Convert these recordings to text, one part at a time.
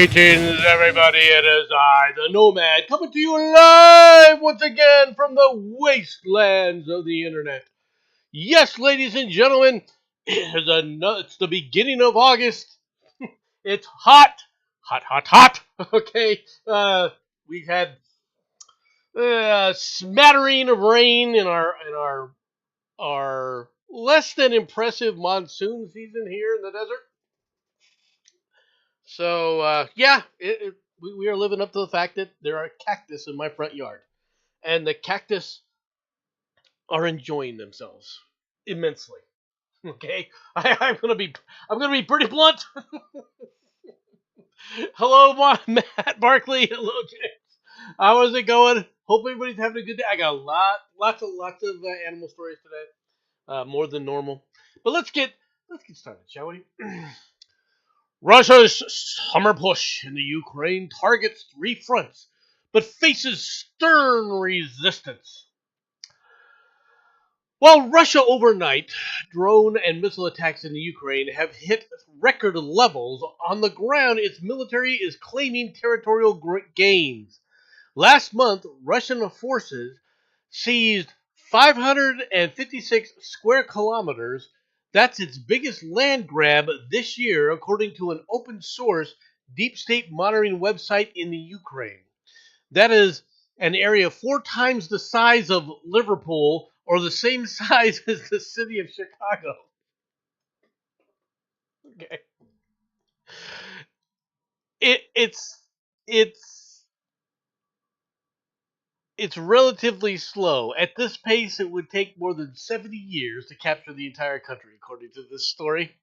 Greetings, everybody. It is I, the Nomad, coming to you live once again from the wastelands of the internet. Yes, ladies and gentlemen, it's the beginning of August. It's hot, hot, hot, hot. Okay, we've had a smattering of rain in our less than impressive monsoon season here in the desert. So we are living up to the fact that there are cactus in my front yard, and the cactus are enjoying themselves immensely. Okay, I'm gonna be pretty blunt. Hello, Matt Barkley. Hello, James. How is it going? Hope everybody's having a good day. I got lots of animal stories today, more than normal. But let's get started, shall we? Russia's summer push in the Ukraine targets three fronts, but faces stern resistance. While Russia overnight drone and missile attacks in the Ukraine have hit record levels, on the ground its military is claiming territorial gains. Last month, Russian forces seized 556 square kilometers. That's its biggest land grab this year, according to an open source deep state monitoring website in the Ukraine. That is an area four times the size of Liverpool or the same size as the city of Chicago. Okay. It's it's relatively slow. At this pace, it would take more than 70 years to capture the entire country, according to this story.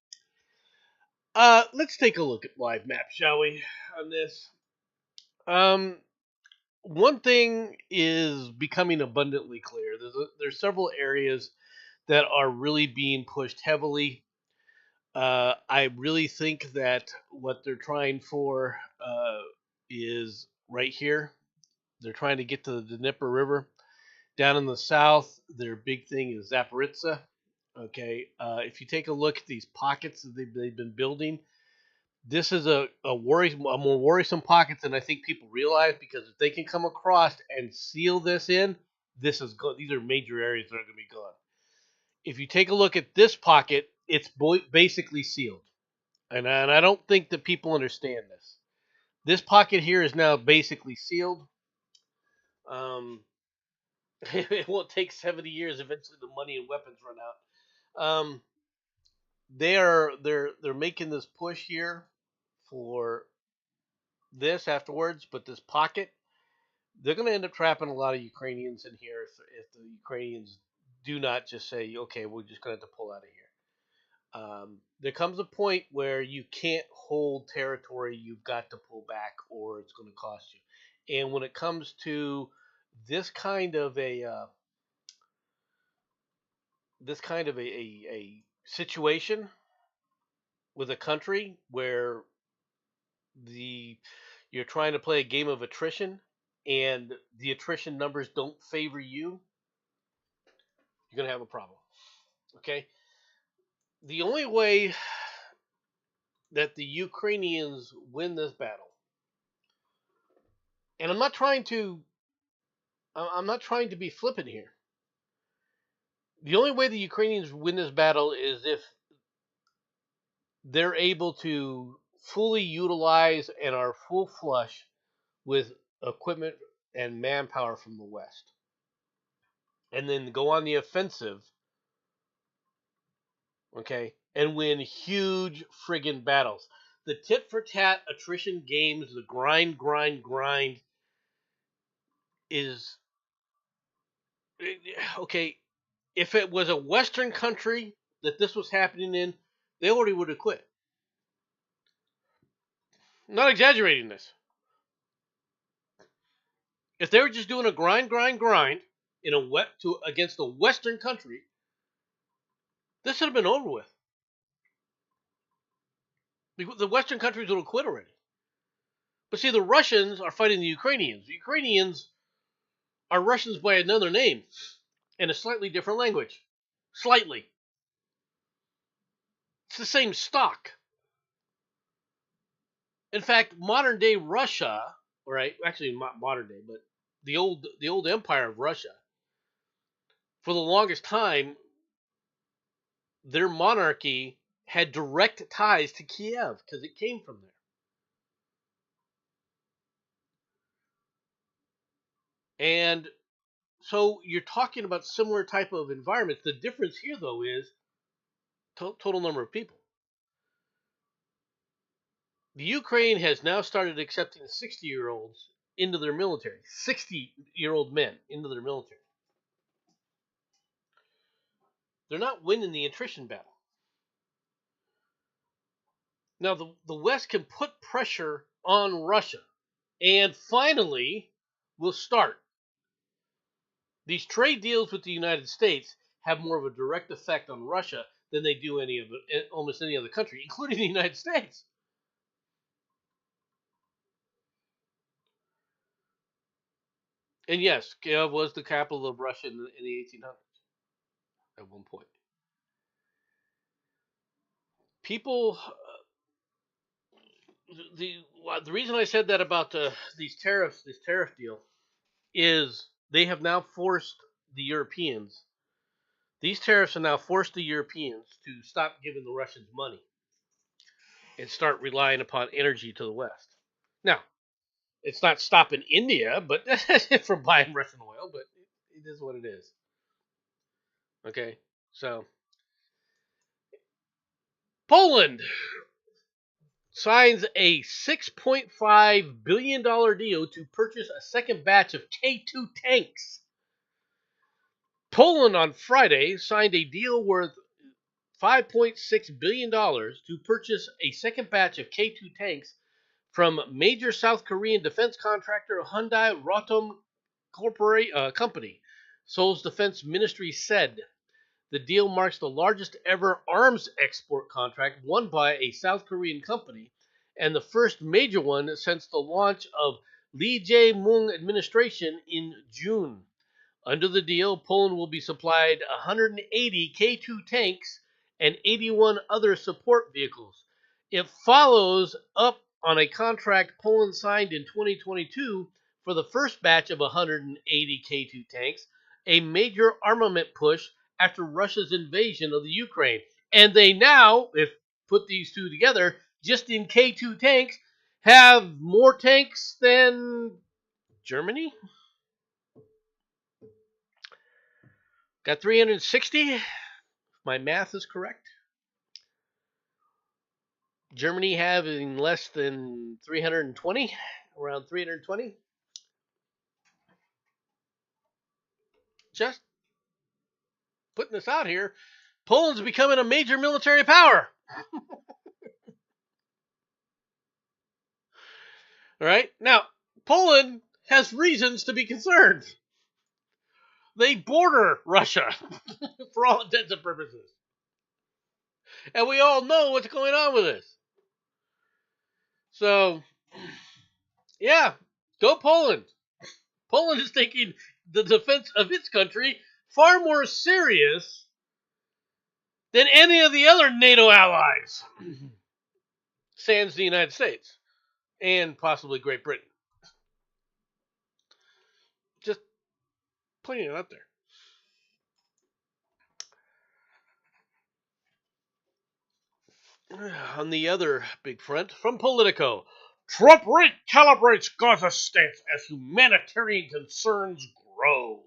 Let's take a look at live map, shall we, on this? Um, One thing is becoming abundantly clear. There's several areas that are really being pushed heavily. I really think that what they're trying for is right here. They're trying to get to the Dnieper River. Down in the south, their big thing is Zaporizhzhia. Okay, if you take a look at these pockets that they've been building, this is a more worrisome pocket than I think people realize, because if they can come across and seal this in, these are major areas that are going to be gone. If you take a look at this pocket, it's basically sealed, and I don't think that people understand this. This pocket here is now basically sealed. Um, it won't take 70 years. Eventually, the money and weapons run out. They're making this push here for this afterwards, but this pocket, they're going to end up trapping a lot of Ukrainians in here if the Ukrainians do not just say, okay, we're just going to have to pull out of here. There comes a point where you can't hold territory; you've got to pull back, or it's going to cost you. And when it comes to this kind of a this kind of a situation with a country where the you're trying to play a game of attrition and the attrition numbers don't favor you, you're going to have a problem. Okay? The only way that the Ukrainians win this battle, and I'm not trying to be flippant here. The only way the Ukrainians win this battle is if they're able to fully utilize and are full flush with equipment and manpower from the West, and then go on the offensive, okay, and win huge friggin' battles. The tit for tat attrition games, the grind is okay. If it was a Western country that this was happening in, they already would have quit. I'm not exaggerating this. If they were just doing a grind in a against a Western country, this would have been over with. The Western countries would have quit already. But see, the Russians are fighting the Ukrainians. The Ukrainians are Russians by another name in a slightly different language. Slightly. It's the same stock. In fact, modern day Russia, right? Actually, not modern day, but the old empire of Russia, for the longest time, their monarchy had direct ties to Kiev because it came from there. And so you're talking about similar type of environments. The difference here, though, is total number of people. The Ukraine has now started accepting 60-year-olds into their military. 60-year-old men into their military. They're not winning the attrition battle. Now, the West can put pressure on Russia, and finally will start. These trade deals with the United States have more of a direct effect on Russia than they do almost any other country, including the United States. And yes, Kiev was the capital of Russia in the 1800s at one point. People, the reason I said that about these tariffs, this tariff deal, is they have now forced the Europeans. These tariffs have now forced the Europeans to stop giving the Russians money and start relying upon energy to the West. Now, it's not stopping India, but from buying Russian oil, but it is what it is. Okay, so Poland signs a $6.5 billion deal to purchase a second batch of K2 tanks. Poland on Friday signed a deal worth $5.6 billion to purchase a second batch of K2 tanks from major South Korean defense contractor Hyundai Rotem Company, Seoul's defense ministry said. The deal marks the largest ever arms export contract won by a South Korean company and the first major one since the launch of Lee Jae-myung administration in June. Under the deal, Poland will be supplied 180 K2 tanks and 81 other support vehicles. It follows up on a contract Poland signed in 2022 for the first batch of 180 K2 tanks, a major armament push after Russia's invasion of the Ukraine. And they now, if put these two together, just in K2 tanks, have more tanks than Germany? Got 360, if my math is correct. Germany having less than 320, around 320. Just putting this out here. Poland's becoming a major military power. All right. Now, Poland has reasons to be concerned. They border Russia for all intents and purposes. And we all know what's going on with this. So, yeah, go Poland. Poland is taking the defense of its country far more serious than any of the other NATO allies, sans the United States and possibly Great Britain. Just putting it out there. On the other big front, from Politico, Trump recalibrates Gaza stance as humanitarian concerns grow.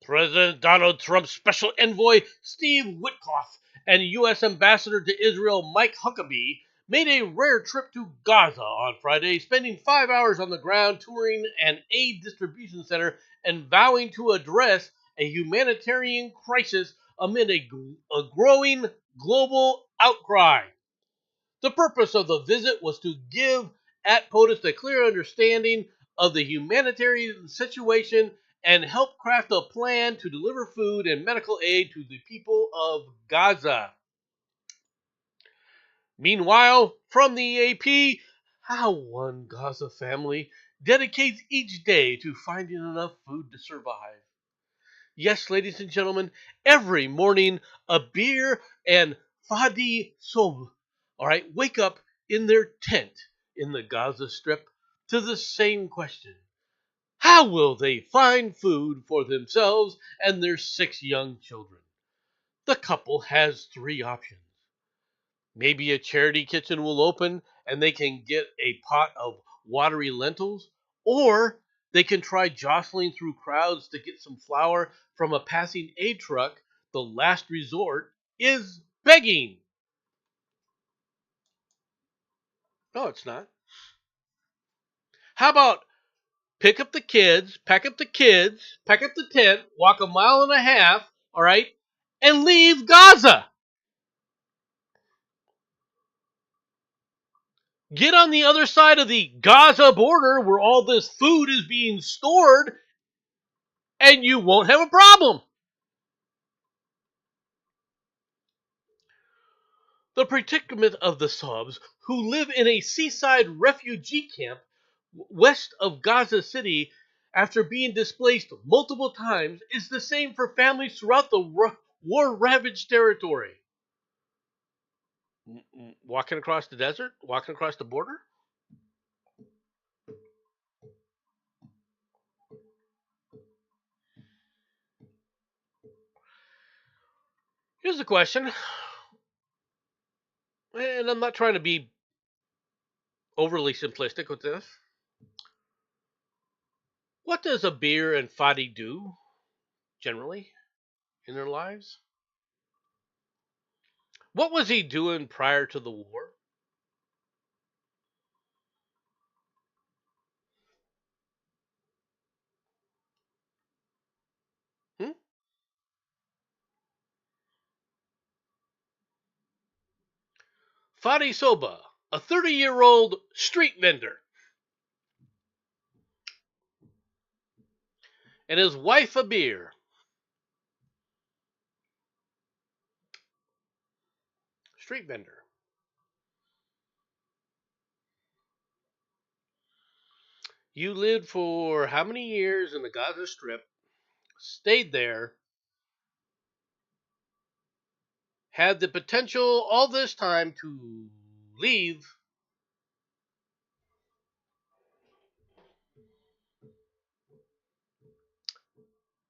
President Donald Trump's special envoy Steve Witkoff and U.S. Ambassador to Israel Mike Huckabee made a rare trip to Gaza on Friday, spending 5 hours on the ground touring an aid distribution center and vowing to address a humanitarian crisis amid a growing global outcry. The purpose of the visit was to give at POTUS a clear understanding of the humanitarian situation and help craft a plan to deliver food and medical aid to the people of Gaza. Meanwhile, from the AP, how one Gaza family dedicates each day to finding enough food to survive. Yes, ladies and gentlemen, every morning a beer and fadi sob, all right, wake up in their tent in the Gaza Strip to the same question. How will they find food for themselves and their 6 young children? The couple has 3 options. Maybe a charity kitchen will open and they can get a pot of watery lentils, or they can try jostling through crowds to get some flour from a passing aid truck. The last resort is begging. No, it's not. How about pack up the kids, pack up the tent, walk a mile and a half, all right, and leave Gaza. Get on the other side of the Gaza border where all this food is being stored, and you won't have a problem. The predicament of the Subs, who live in a seaside refugee camp west of Gaza City after being displaced multiple times, is the same for families throughout the war-ravaged territory. Walking across the desert? Walking across the border? Here's the question, and I'm not trying to be overly simplistic with this. What does Abir and Fadi do, generally, in their lives? What was he doing prior to the war? Hmm? Fadi Soba, a 30-year-old street vendor, and his wife Abir, street vendor. You lived for how many years in the Gaza Strip, stayed there, had the potential all this time to leave,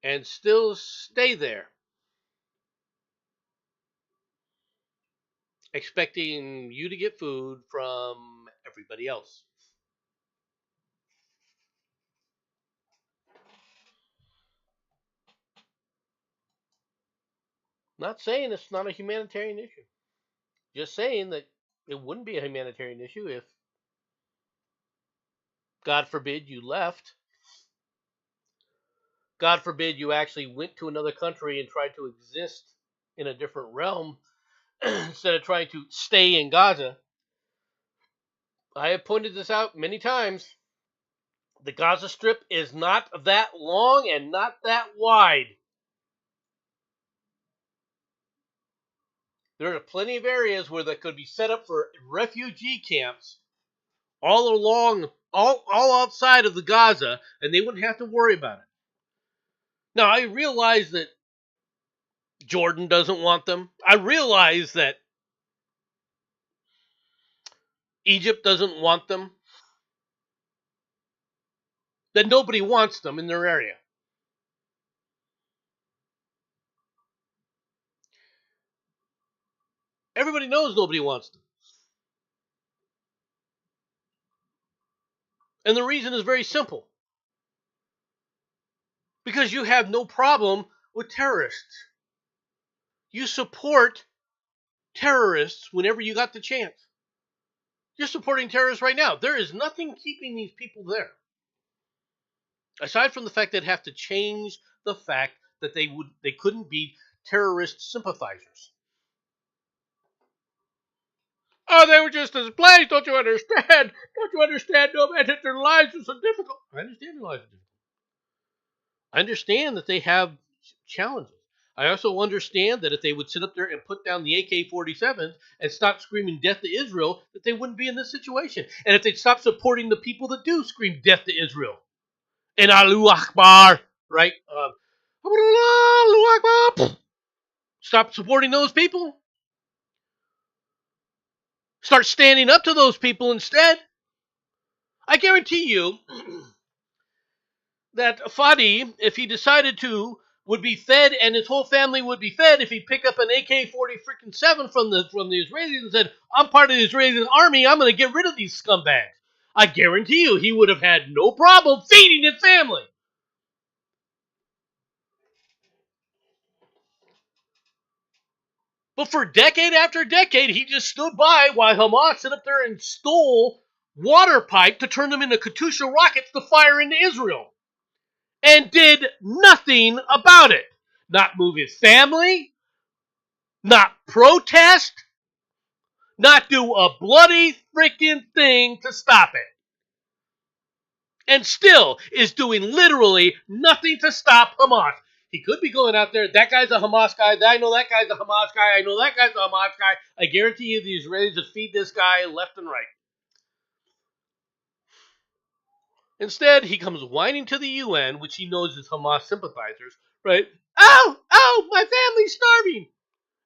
and still stay there, expecting you to get food from everybody else. Not saying it's not a humanitarian issue. Just saying that it wouldn't be a humanitarian issue if, God forbid, you left. God forbid you actually went to another country and tried to exist in a different realm instead of trying to stay in Gaza. I have pointed this out many times. The Gaza Strip is not that long and not that wide. There are plenty of areas where that could be set up for refugee camps all along, all outside of the Gaza, and they wouldn't have to worry about it. Now, I realize that Jordan doesn't want them. I realize that Egypt doesn't want them. That nobody wants them in their area. Everybody knows nobody wants them. And the reason is very simple. Because you have no problem with terrorists. You support terrorists whenever you got the chance. You're supporting terrorists right now. There is nothing keeping these people there. Aside from the fact they'd have to change the fact that they couldn't be terrorist sympathizers. Oh, they were just displaced. Don't you understand? Don't you understand? No man, that their lives are so difficult. I understand their lives are difficult. I understand that they have challenges. I also understand that if they would sit up there and put down the AK-47s and stop screaming death to Israel, that they wouldn't be in this situation. And if they'd stop supporting the people that do scream death to Israel. And Allahu Akbar, right? Allahu Akbar. Stop supporting those people. Start standing up to those people instead. I guarantee you that Fadi, if he decided to, would be fed, and his whole family would be fed if he'd pick up an AK-47 from the Israelis and said, "I'm part of the Israeli army. I'm going to get rid of these scumbags." I guarantee you, he would have had no problem feeding his family. But for decade after decade, he just stood by while Hamas stood up there and stole water pipe to turn them into Katyusha rockets to fire into Israel. And did nothing about it. Not move his family, not protest, not do a bloody freaking thing to stop it. And still is doing literally nothing to stop Hamas. He could be going out there, that guy's a Hamas guy, I know that guy's a Hamas guy, I know that guy's a Hamas guy. I guarantee you the Israelis would feed this guy left and right. Instead, he comes whining to the UN, which he knows is Hamas sympathizers, right? Oh, my family's starving.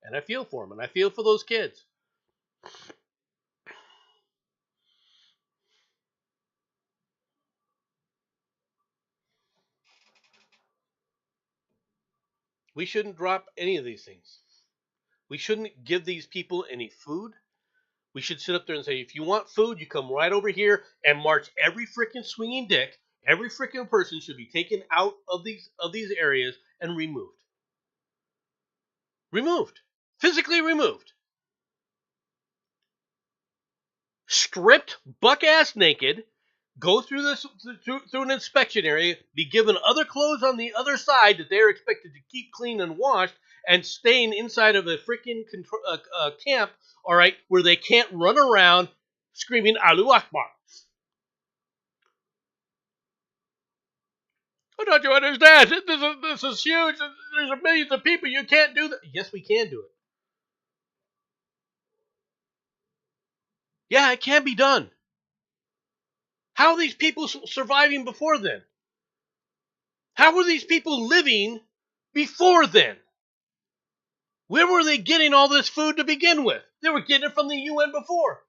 And I feel for him, and I feel for those kids. We shouldn't drop any of these things. We shouldn't give these people any food. We should sit up there and say, if you want food, you come right over here and march every freaking swinging dick. Every freaking person should be taken out of these areas and removed. Removed. Physically removed. Stripped, buck ass naked, go through this through an inspection area, be given other clothes on the other side that they're expected to keep clean and washed, and staying inside of a freaking camp, all right, where they can't run around screaming Allahu Akbar. Oh, don't you understand? This is huge. There's millions of people. You can't do that. Yes, we can do it. Yeah, it can be done. How are these people surviving before then? How were these people living before then? Where were they getting all this food to begin with? They were getting it from the UN before.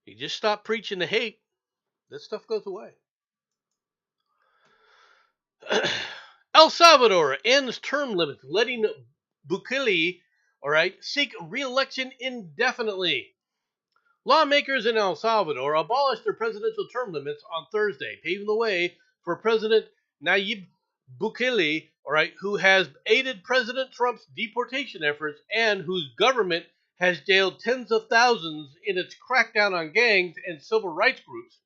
You just stop preaching the hate, that stuff goes away. El Salvador ends term limits, letting Bukele, all right, seek re-election indefinitely. Lawmakers in El Salvador abolished their presidential term limits on Thursday, paving the way for President Nayib Bukele, all right, who has aided President Trump's deportation efforts and whose government has jailed tens of thousands in its crackdown on gangs and civil rights groups,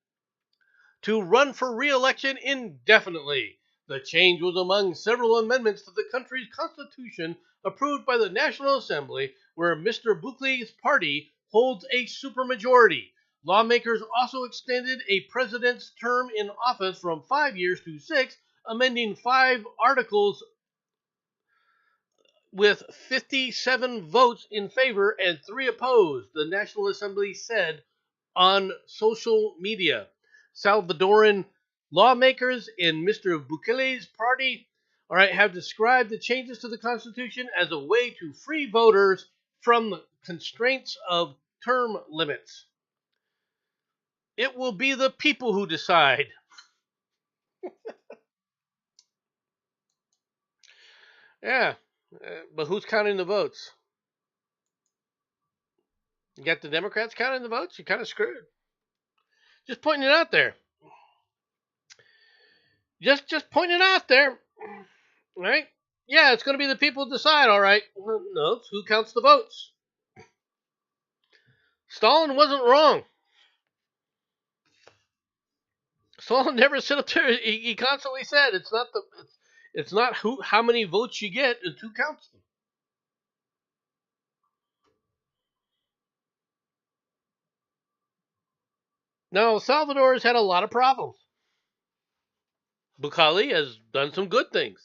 to run for re-election indefinitely. The change was among several amendments to the country's constitution approved by the National Assembly, where Mr. Bukele's party holds a supermajority. Lawmakers also extended a president's term in office from 5 years to 6, amending 5 articles with 57 votes in favor and 3 opposed, the National Assembly said on social media. Salvadoran lawmakers in Mr. Bukele's party, all right, have described the changes to the Constitution as a way to free voters from the constraints of term limits. It will be the people who decide. Yeah, but who's counting the votes? You got the Democrats counting the votes? You're kind of screwed. Just pointing it out there. Just pointing it out there. Right? Yeah, it's going to be the people who decide, all right. No, it's who counts the votes. Stalin wasn't wrong. Stalin never sit up there. He constantly said it's not how many votes you get, it's who counts them. Now, El Salvador has had a lot of problems. Bukele has done some good things.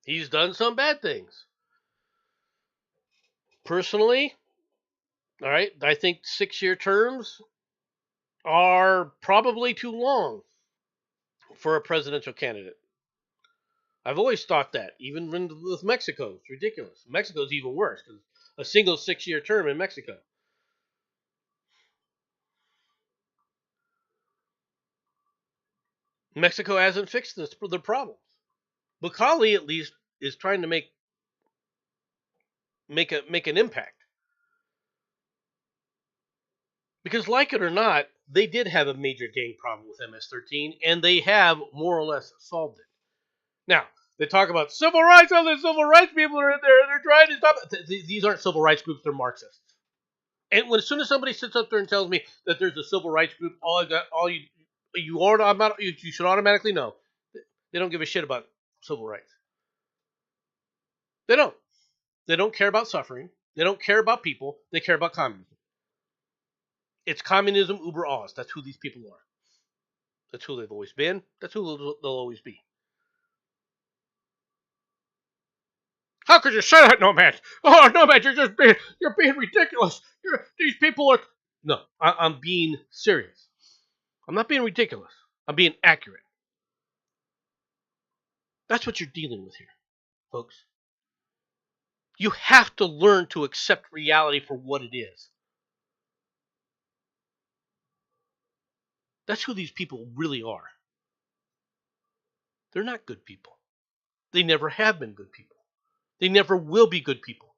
He's done some bad things. Personally, all right, I think 6-year terms are probably too long for a presidential candidate. I've always thought that, even with Mexico. It's ridiculous. Mexico's even worse because a single 6-year term in Mexico. Mexico hasn't fixed the problems. Bucali at least is trying to make an impact. Because, like it or not, they did have a major gang problem with MS-13, and they have more or less solved it. Now, they talk about civil rights. All the civil rights people are in there, and they're trying to stop it. These aren't civil rights groups; they're Marxists. And as soon as somebody sits up there and tells me that there's a civil rights group, you should automatically know they don't give a shit about civil rights. They don't. They don't care about suffering. They don't care about people. They care about communism. It's communism uber alles. That's who these people are. That's who they've always been. That's who they'll always be. How could you say that, Nomad? Oh, Nomad, you're being ridiculous. These people are. No, I'm being serious. I'm not being ridiculous. I'm being accurate. That's what you're dealing with here, folks. You have to learn to accept reality for what it is. That's who these people really are. They're not good people. They never have been good people. They never will be good people.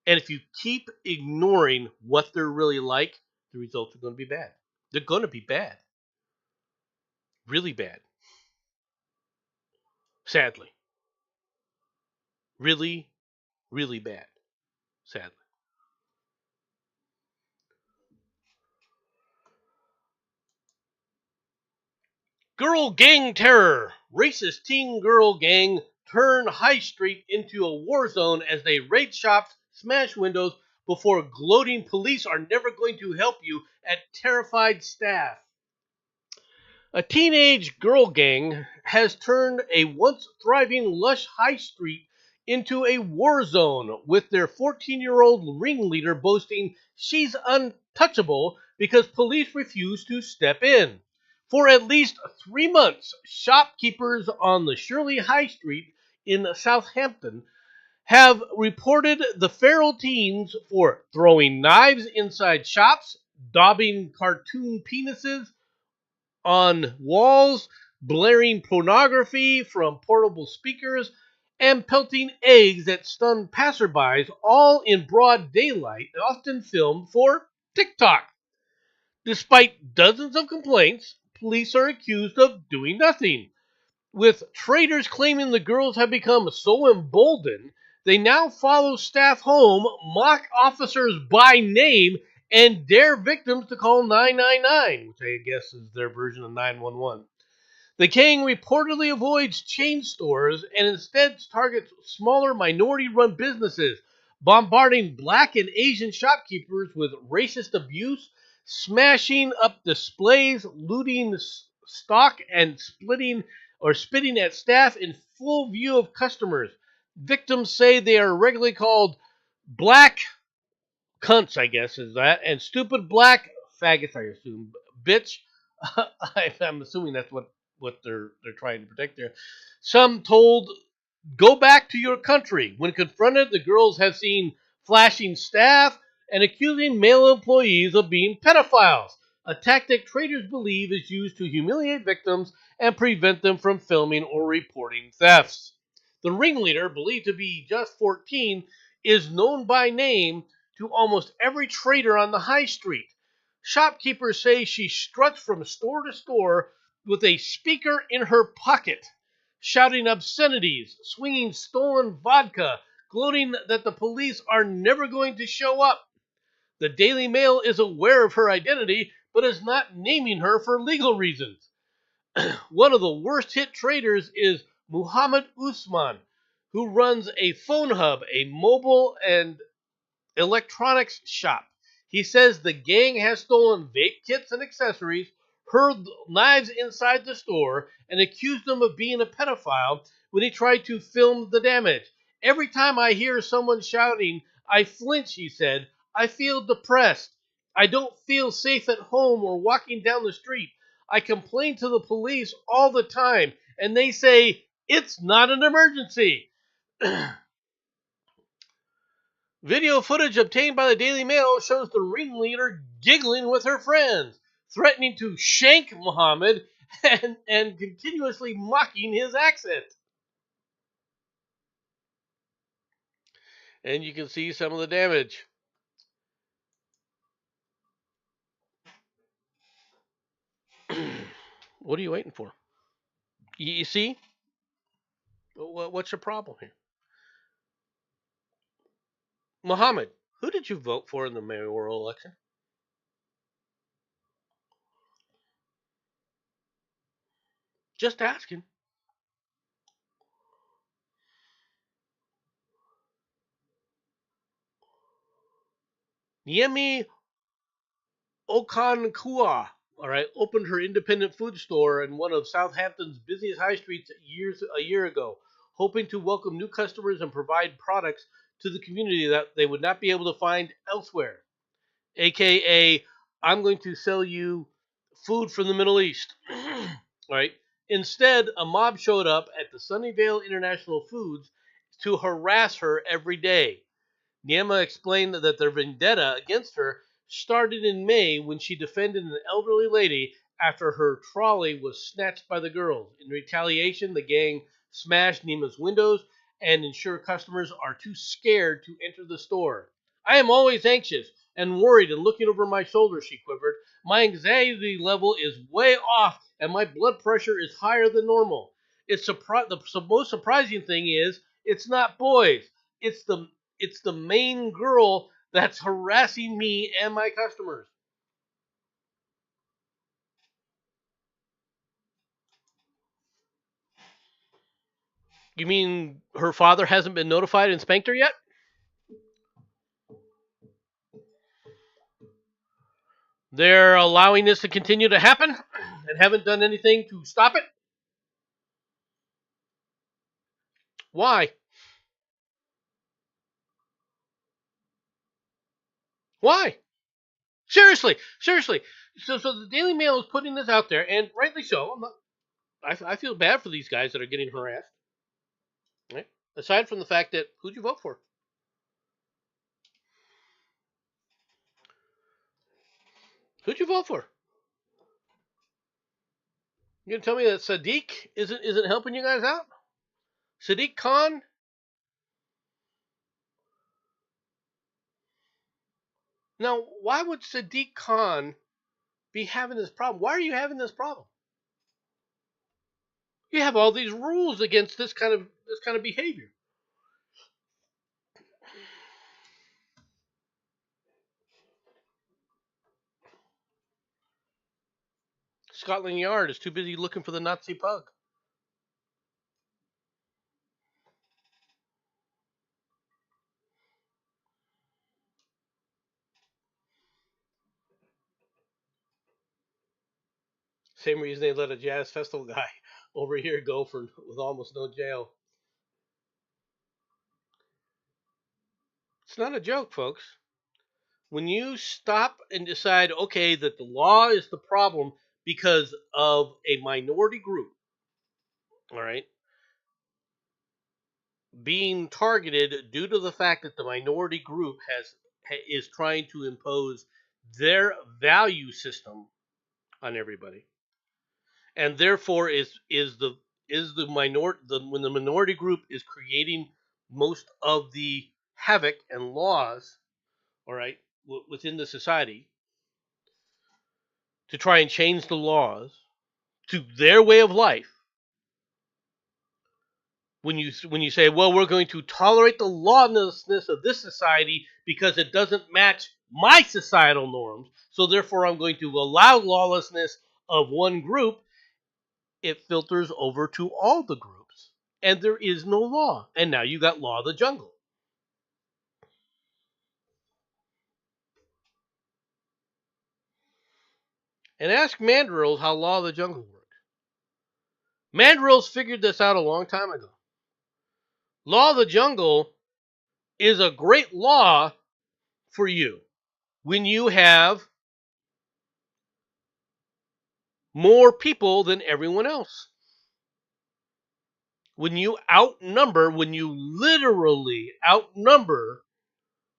And if you keep ignoring what they're really like, the results are going to be bad. They're going to be bad. Really bad. Sadly. Really, really bad. Sadly. Girl gang terror. Racist teen girl gang turn High Street into a war zone as they raid shops, smash windows before gloating police are never going to help you at terrified staff. A teenage girl gang has turned a once thriving lush high street into a war zone, with their 14-year-old ringleader boasting she's untouchable because police refuse to step in. For at least 3 months, shopkeepers on the Shirley High Street in Southampton have reported the feral teens for throwing knives inside shops, daubing cartoon penises on walls, blaring pornography from portable speakers, and pelting eggs at stunned passerbys, all in broad daylight, often filmed for TikTok. Despite dozens of complaints, police are accused of doing nothing. With traders claiming the girls have become so emboldened, they now follow staff home, mock officers by name, and dare victims to call 999, which I guess is their version of 911. The gang reportedly avoids chain stores and instead targets smaller minority-run businesses, bombarding black and Asian shopkeepers with racist abuse, smashing up displays, looting stock, and spitting at staff in full view of customers. Victims say they are regularly called black cunts, I guess, is that, and stupid black faggots, I assume. Bitch. I'm assuming that's what they're trying to protect there. Some told, "Go back to your country." When confronted, the girls have seen flashing staff and accusing male employees of being pedophiles, a tactic traders believe is used to humiliate victims and prevent them from filming or reporting thefts. The ringleader, believed to be just 14, is known by name to almost every trader on the high street. Shopkeepers say she struts from store to store with a speaker in her pocket, shouting obscenities, swinging stolen vodka, gloating that the police are never going to show up. The Daily Mail is aware of her identity, but is not naming her for legal reasons. One of the worst hit traders is Muhammad Usman, who runs a phone hub, a mobile and electronics shop. He says the gang has stolen vape kits and accessories, hurled knives inside the store, and accused them of being a pedophile when he tried to film the damage. Every time I hear someone shouting, I flinch, he said. I feel depressed. I don't feel safe at home or walking down the street. I complain to the police all the time, and they say it's not an emergency. Video footage obtained by the Daily Mail shows the ringleader giggling with her friends, threatening to shank Muhammad and continuously mocking his accent. And you can see some of the damage. What are you waiting for? You see? What's your problem here? Muhammad, who did you vote for in the mayoral election? Just asking. Yemi Okonkwo, all right, opened her independent food store in one of Southampton's busiest high streets a year ago, hoping to welcome new customers and provide products to the community that they would not be able to find elsewhere. AKA, I'm going to sell you food from the Middle East. Right? Instead, a mob showed up at the Sunnyvale International Foods to harass her every day. Niema explained that their vendetta against her started in May when she defended an elderly lady after her trolley was snatched by the girls. In retaliation, the gang smashed Niema's windows and ensure customers are too scared to enter the store. I am always anxious and worried and looking over my shoulder, she quivered. My anxiety level is way off and my blood pressure is higher than normal. The most surprising thing is it's not boys. It's the main girl that's harassing me and my customers. You mean her father hasn't been notified and spanked her yet? They're allowing this to continue to happen and haven't done anything to stop it? Why? Why? Seriously. So the Daily Mail is putting this out there, and rightly so. I feel bad for these guys that are getting harassed. Right? Aside from the fact that, who'd you vote for? Who'd you vote for? You gonna tell me that Sadiq isn't helping you guys out? Sadiq Khan? Now, why would Sadiq Khan be having this problem? Why are you having this problem? You have all these rules against this kind of behavior. Scotland Yard is too busy looking for the Nazi pug. Same reason they let a jazz festival guy over here go with almost no jail. It's not a joke, folks. When you stop and decide, okay, that the law is the problem because of a minority group, all right, being targeted due to the fact that the minority group is trying to impose their value system on everybody, and therefore is the minority when the minority group is creating most of the havoc and laws, all right, within the society to try and change the laws to their way of life. When you say, well, we're going to tolerate the lawlessness of this society because it doesn't match my societal norms, so therefore I'm going to allow lawlessness of one group, it filters over to all the groups, and there is no law. And now you got Law of the Jungle. And ask Mandrills how Law of the Jungle works. Mandrills figured this out a long time ago. Law of the Jungle is a great law for you when you have more people than everyone else. When you literally outnumber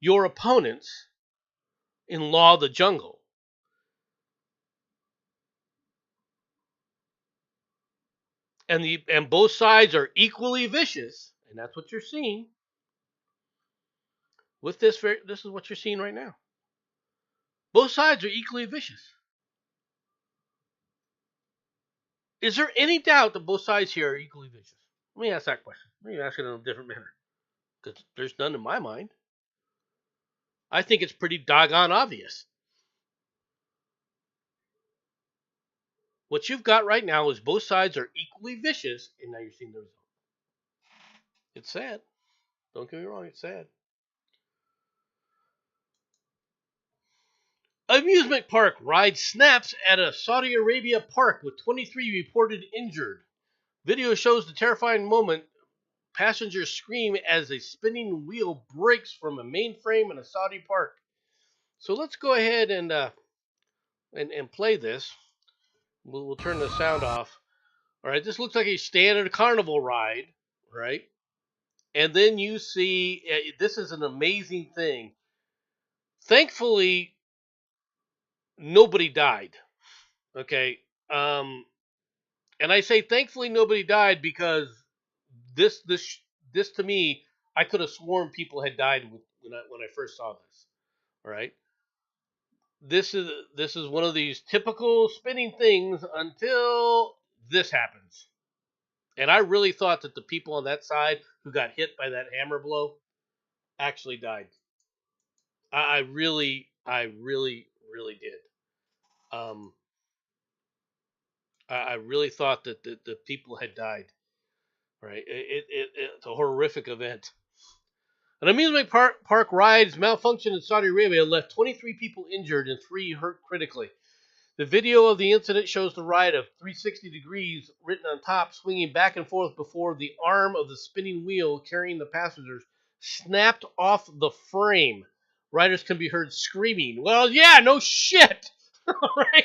your opponents in Law of the Jungle, and both sides are equally vicious, and that's what you're seeing with this. This is what you're seeing right now. Both sides are equally vicious. Is there any doubt that both sides here are equally vicious? Let me ask that question. Let me ask it in a different manner, because there's none in my mind. I think it's pretty doggone obvious. What you've got right now is both sides are equally vicious, and now you're seeing the result. It's sad. Don't get me wrong, it's sad. Amusement park ride snaps at a Saudi Arabia park with 23 reported injured. Video shows the terrifying moment. Passengers scream as a spinning wheel breaks from a mainframe in a Saudi park. So let's go ahead and play this. We'll turn the sound off. All right, this looks like a standard carnival ride, right? And then you see this is an amazing thing. Thankfully, nobody died. Okay, and I say thankfully nobody died because this this this to me, I could have sworn people had died when I first saw this. All right, this is one of these typical spinning things until this happens. And I really thought that the people on that side who got hit by that hammer blow actually died. I really did. Um, I really thought that the people had died. Right? It's a horrific event. An amusement park ride's malfunction in Saudi Arabia left 23 people injured and 3 hurt critically. The video of the incident shows the ride of 360 degrees written on top, swinging back and forth before the arm of the spinning wheel carrying the passengers snapped off the frame. Riders can be heard screaming. Well, yeah, no shit. Right?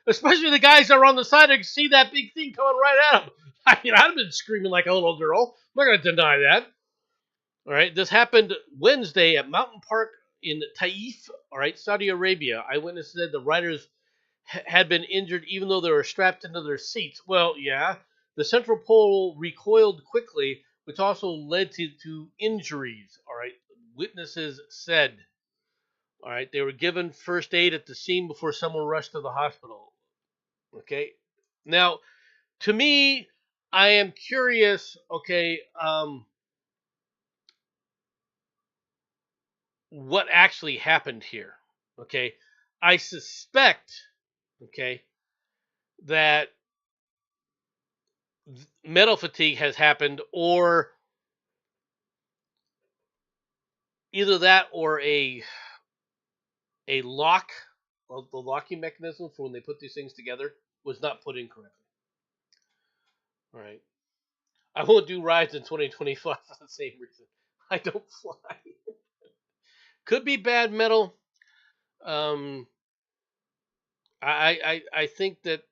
Especially the guys that are on the side and see that big thing coming right at them. I mean, I'd have been screaming like a little girl. I'm not going to deny that. All right, this happened Wednesday at Mountain Park in Taif, all right, Saudi Arabia. Eyewitnesses said the riders had been injured even though they were strapped into their seats. Well, yeah, the central pole recoiled quickly, which also led to injuries, all right, witnesses said. All right, they were given first aid at the scene before someone rushed to the hospital. Okay, now, to me, I am curious, okay, what actually happened here. Okay, I suspect, okay, that metal fatigue has happened, or either that or a lock, of the locking mechanism for when they put these things together was not put in correctly. All right, I won't do rides in 2025 for the same reason. I don't fly. Could be bad metal. Um, I think that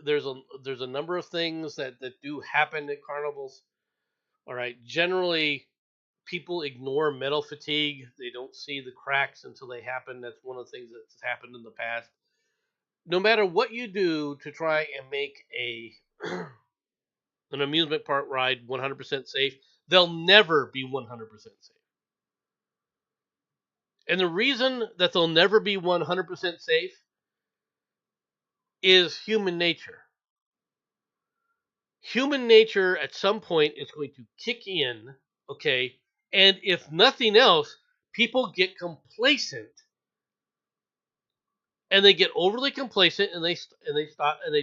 there's a number of things that do happen at carnivals. All right, generally people ignore metal fatigue. They don't see the cracks until they happen. That's one of the things that's happened in the past. No matter what you do to try and make an amusement park ride 100% safe, they'll never be 100% safe. And the reason that they'll never be 100% safe is human nature. Human nature at some point is going to kick in, okay? And if nothing else, people get complacent, and they get overly complacent, and they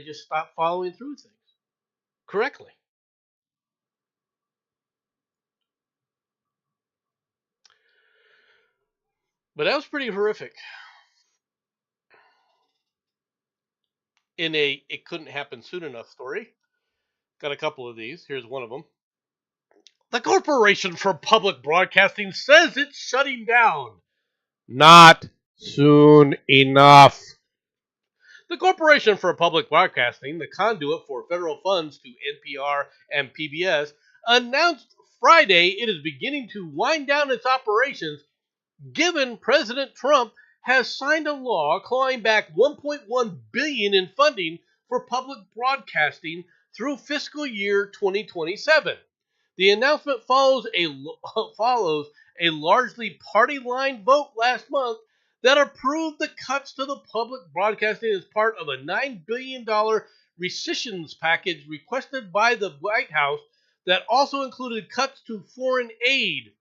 just stop following through things correctly. But that was pretty horrific. In a it couldn't happen soon enough story, got a couple of these. Here's one of them. The Corporation for Public Broadcasting says it's shutting down. Not soon enough. The Corporation for Public Broadcasting, the conduit for federal funds to NPR and PBS, announced Friday it is beginning to wind down its operations given President Trump has signed a law clawing back $1.1 billion in funding for public broadcasting through fiscal year 2027. The announcement follows a largely party-line vote last month that approved the cuts to the public broadcasting as part of a $9 billion rescissions package requested by the White House that also included cuts to foreign aid.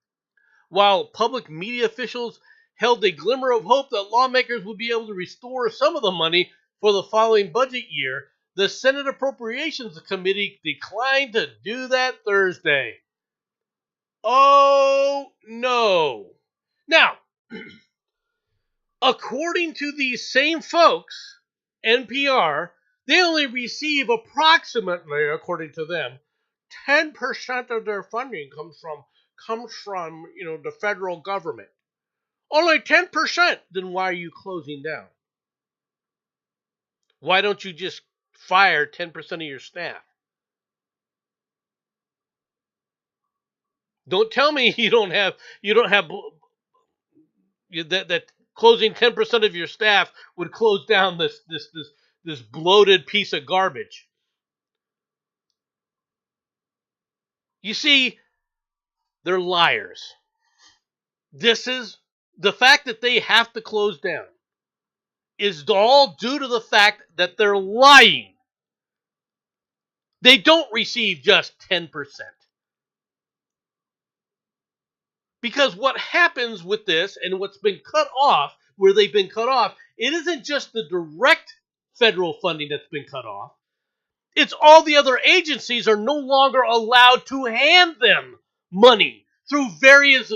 While public media officials held a glimmer of hope that lawmakers would be able to restore some of the money for the following budget year, the Senate Appropriations Committee declined to do that Thursday. Oh, no. Now, according to these same folks, NPR, they only receive approximately, according to them, 10% of their funding comes from the federal government. Only 10%. Then why are you closing down? Why don't you just fire 10% of your staff? Don't tell me you don't have that closing 10% of your staff would close down this bloated piece of garbage. You see, they're liars. This is the fact that they have to close down is all due to the fact that they're lying. They don't receive just 10%. Because what happens with this and what's been cut off, where they've been cut off, it isn't just the direct federal funding that's been cut off. It's all the other agencies are no longer allowed to hand them money through various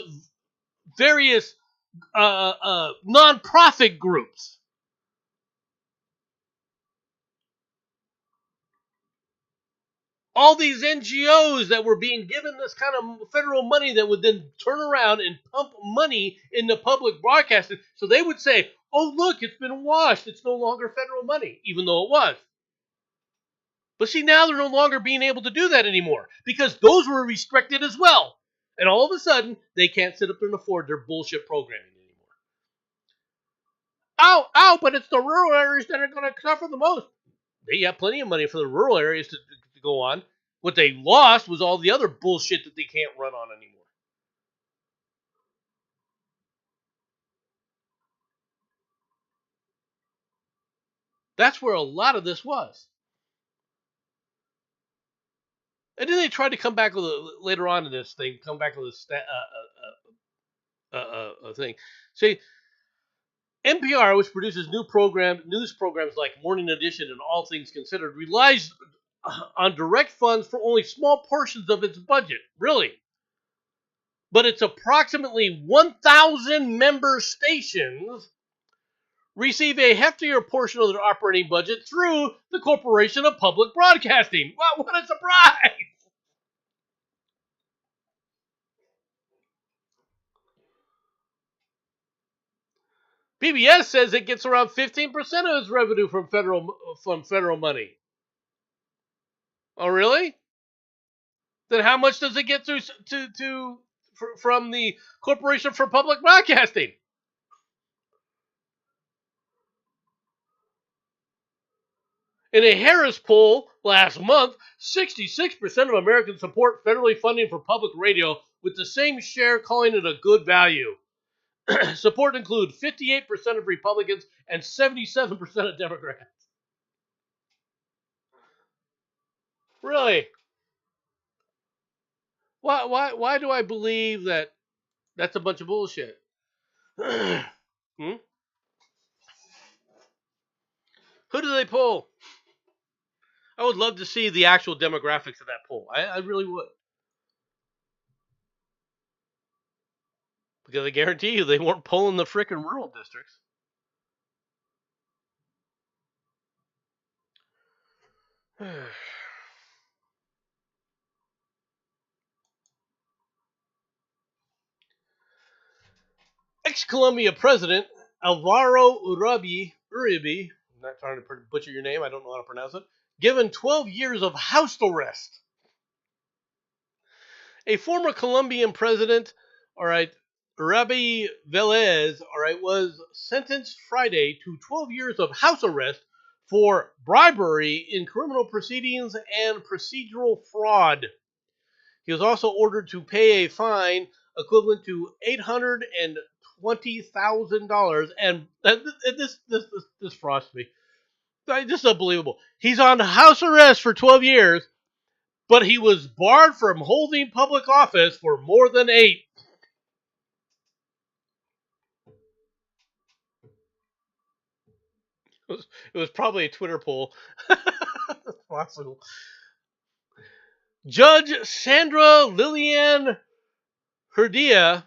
nonprofit groups. All these NGOs that were being given this kind of federal money that would then turn around and pump money into public broadcasting. So they would say, oh, look, it's been washed. It's no longer federal money, even though it was. But see, now they're no longer being able to do that anymore because those were restricted as well. And all of a sudden, they can't sit up and afford their bullshit programming anymore. But it's the rural areas that are going to suffer the most. They have plenty of money for the rural areas to go on. What they lost was all the other bullshit that they can't run on anymore. That's where a lot of this was. And then they tried to come back with later on in this thing, come back with a thing. See, NPR, which produces news programs like Morning Edition and All Things Considered, relies on direct funds for only small portions of its budget. Really. But its approximately 1,000 member stations receive a heftier portion of their operating budget through the Corporation of Public Broadcasting. Wow, what a surprise! PBS says it gets around 15% of its revenue from federal money. Oh, really? Then how much does it get from the Corporation for Public Broadcasting? In a Harris poll last month, 66% of Americans support federally funding for public radio, with the same share calling it a good value. Support includes 58% of Republicans and 77% of Democrats. Really? Why do I believe that that's a bunch of bullshit? Hmm? Who do they poll? I would love to see the actual demographics of that poll. I really would. Because I guarantee you they weren't polling the frickin' rural districts. Ex-Colombia President Alvaro Uribe, not trying to butcher your name, I don't know how to pronounce it, given 12 years of house arrest. A former Colombian president, all right, Rabi Velez, all right, was sentenced Friday to 12 years of house arrest for bribery in criminal proceedings and procedural fraud. He was also ordered to pay a fine equivalent to $820,000, and this frosts me. This is unbelievable. He's on house arrest for 12 years, but he was barred from holding public office for more than 8. It was probably a Twitter poll. Judge Sandra Lillian Heredia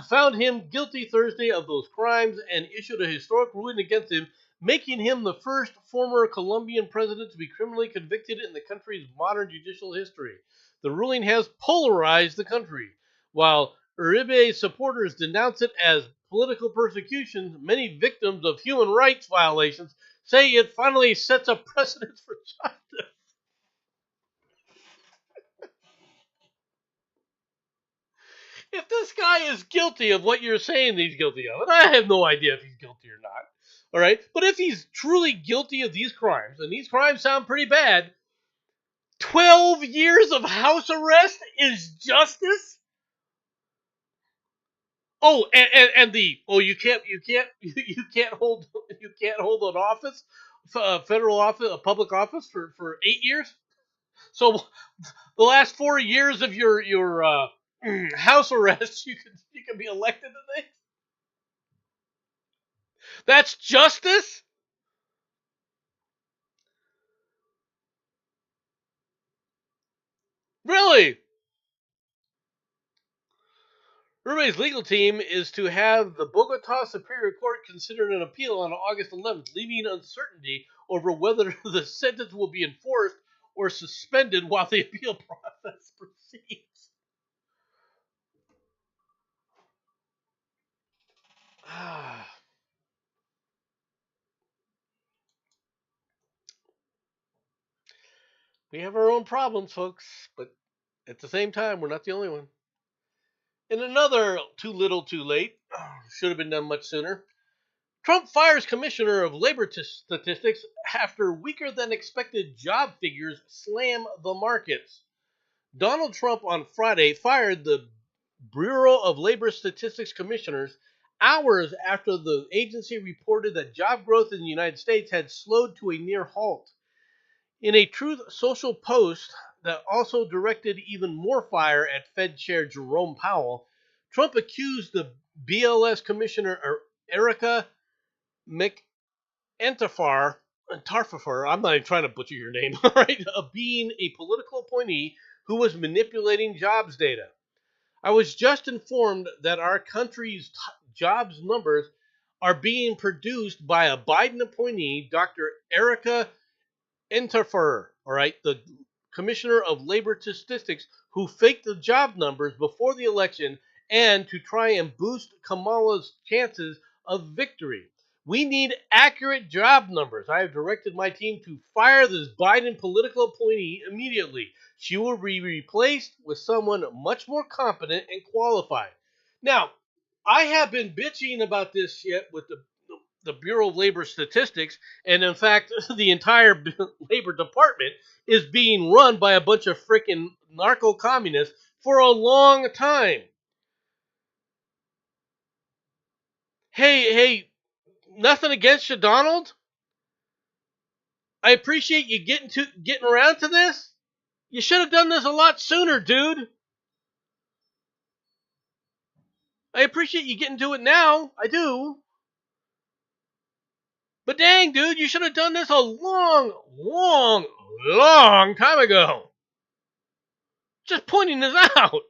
found him guilty Thursday of those crimes and issued a historic ruling against him, making him the first former Colombian president to be criminally convicted in the country's modern judicial history. The ruling has polarized the country. While Uribe's supporters denounce it as political persecution, many victims of human rights violations say it finally sets a precedent for justice. If this guy is guilty of what you're saying he's guilty of, and I have no idea if he's guilty or not, all right, but if he's truly guilty of these crimes, and these crimes sound pretty bad, 12 years of house arrest is justice? Oh, and you can't hold an office, a federal office, a public office for 8 years. So the last 4 years of your house arrest, you can be elected today. That's justice? Really? Uribe's legal team is to have the Bogota Superior Court consider an appeal on August 11th, leaving uncertainty over whether the sentence will be enforced or suspended while the appeal process proceeds. We have our own problems, folks, but at the same time, we're not the only one. In another too little too late, should have been done much sooner, Trump fires Commissioner of Labor Statistics after weaker than expected job figures slam the markets. Donald Trump on Friday fired the Bureau of Labor Statistics commissioners hours after the agency reported that job growth in the United States had slowed to a near halt. In a Truth Social post that also directed even more fire at Fed Chair Jerome Powell, Trump accused the BLS Commissioner Erica McEntafar, I'm not even trying to butcher your name, all right, of being a political appointee who was manipulating jobs data. I was just informed that our country's jobs numbers are being produced by a Biden appointee, Dr. Erica Interfer, all right, the Commissioner of Labor Statistics, who faked the job numbers before the election and to try and boost Kamala's chances of victory. We need accurate job numbers. I have directed my team to fire this Biden political appointee immediately. She will be replaced with someone much more competent and qualified. Now, I have been bitching about this shit with the Bureau of Labor Statistics, and in fact, the entire Labor Department is being run by a bunch of freaking narco-communists for a long time. Hey, nothing against you, Donald. I appreciate you getting around to this. You should have done this a lot sooner, dude. I appreciate you getting to it now. I do. But dang, dude, you should have done this a long time ago. Just pointing this out.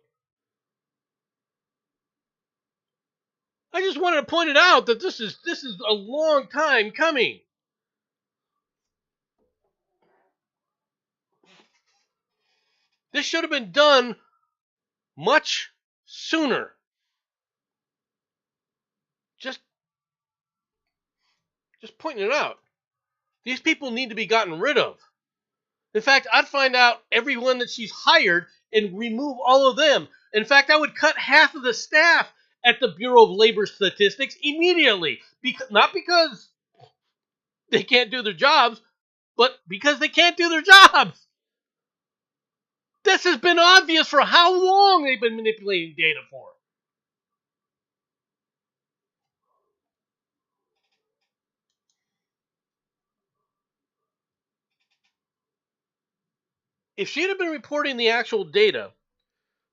I just wanted to point it out that this is a long time coming. This should have been done much sooner. Just pointing it out. These people need to be gotten rid of. In fact, I'd find out everyone that she's hired and remove all of them. In fact, I would cut half of the staff at the Bureau of Labor Statistics immediately. Not because they can't do their jobs, but because they can't do their jobs. This has been obvious for how long they've been manipulating data for. If she'd have been reporting the actual data,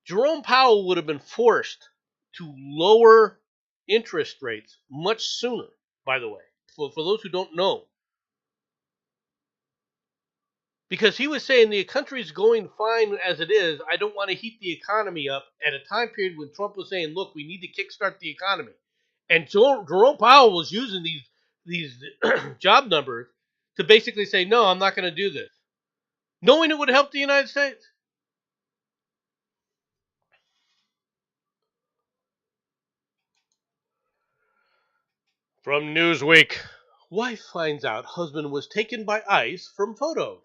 Jerome Powell would have been forced to lower interest rates much sooner, by the way, for those who don't know. Because he was saying the country's going fine as it is. I don't want to heat the economy up at a time period when Trump was saying, look, we need to kickstart the economy. And Jerome Powell was using these job numbers to basically say, no, I'm not going to do this, knowing it would help the United States. From Newsweek, wife finds out husband was taken by ICE from photo.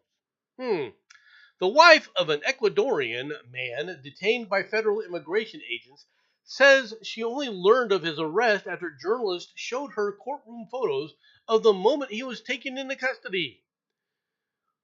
The wife of an Ecuadorian man detained by federal immigration agents says she only learned of his arrest after journalists showed her courtroom photos of the moment he was taken into custody.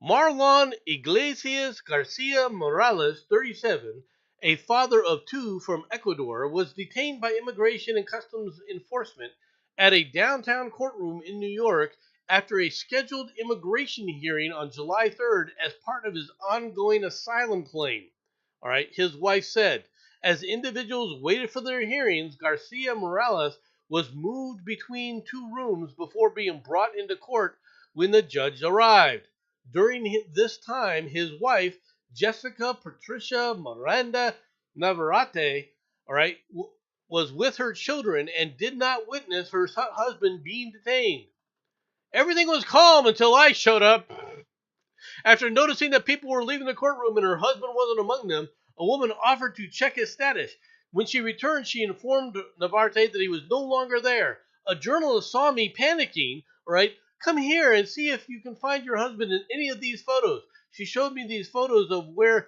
Marlon Iglesias Garcia Morales, 37, a father of two from Ecuador, was detained by Immigration and Customs Enforcement at a downtown courtroom in New York after a scheduled immigration hearing on July 3rd as part of his ongoing asylum claim. All right, his wife said, as individuals waited for their hearings, Garcia Morales was moved between two rooms before being brought into court when the judge arrived. During this time, his wife, Jessica Patricia Miranda Navarrete, all right, was with her children and did not witness her husband being detained. Everything was calm until I showed up. After noticing that people were leaving the courtroom and her husband wasn't among them, a woman offered to check his status. When she returned, she informed Navarrete that he was no longer there. A journalist saw me panicking, all right? Come here and see if you can find your husband in any of these photos. She showed me these photos of where,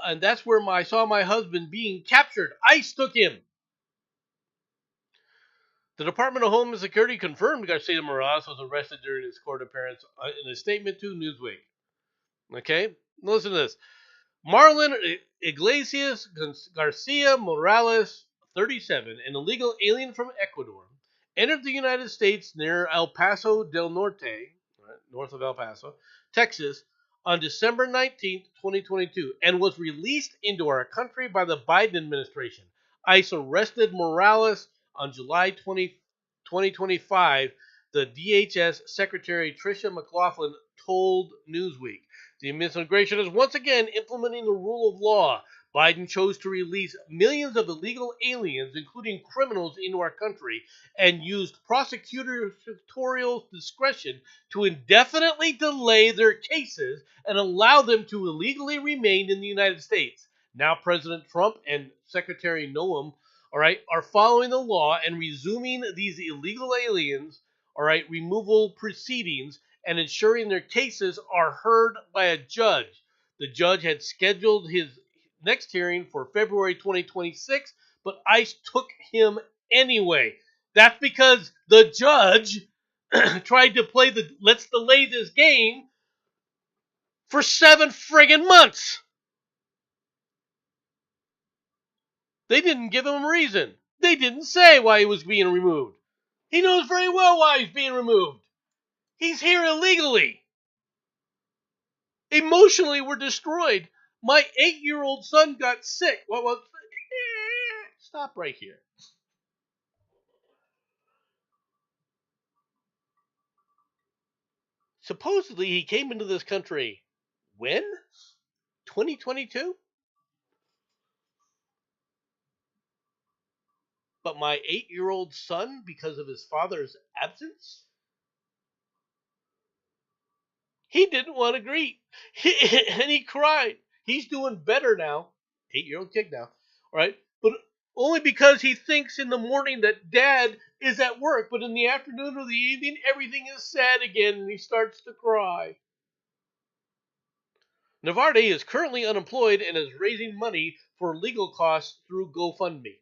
and that's where I saw my husband being captured. ICE took him. The Department of Homeland Security confirmed Garcia Morales was arrested during his court appearance in a statement to Newsweek. Okay? Listen to this. Marlon Iglesias Garcia Morales, 37, an illegal alien from Ecuador, entered the United States near El Paso del Norte, right, north of El Paso, Texas, on December 19th, 2022, and was released into our country by the Biden administration. ICE arrested Morales on July 2025, the DHS Secretary Tricia McLaughlin told Newsweek. The administration is once again implementing the rule of law. Biden chose to release millions of illegal aliens, including criminals, into our country and used prosecutorial discretion to indefinitely delay their cases and allow them to illegally remain in the United States. Now President Trump and Secretary Noem, all right, are following the law and resuming these illegal aliens, all right, removal proceedings and ensuring their cases are heard by a judge. The judge had scheduled his next hearing for February 2026, but ICE took him anyway. That's because the judge tried to play the let's delay this game for 7 friggin' months. They didn't give him a reason. They didn't say why he was being removed. He knows very well why he's being removed. He's here illegally. Emotionally, we're destroyed. My 8-year-old son got sick. Well, stop right here. Supposedly, he came into this country when? 2022? But my 8-year-old son, because of his father's absence, he didn't want to greet. And he cried. He's doing better now. 8-year-old kid now. All right? But Only because he thinks in the morning that Dad is at work, but in the afternoon or the evening, everything is sad again and he starts to cry. Navarre is currently unemployed and is raising money for legal costs through GoFundMe.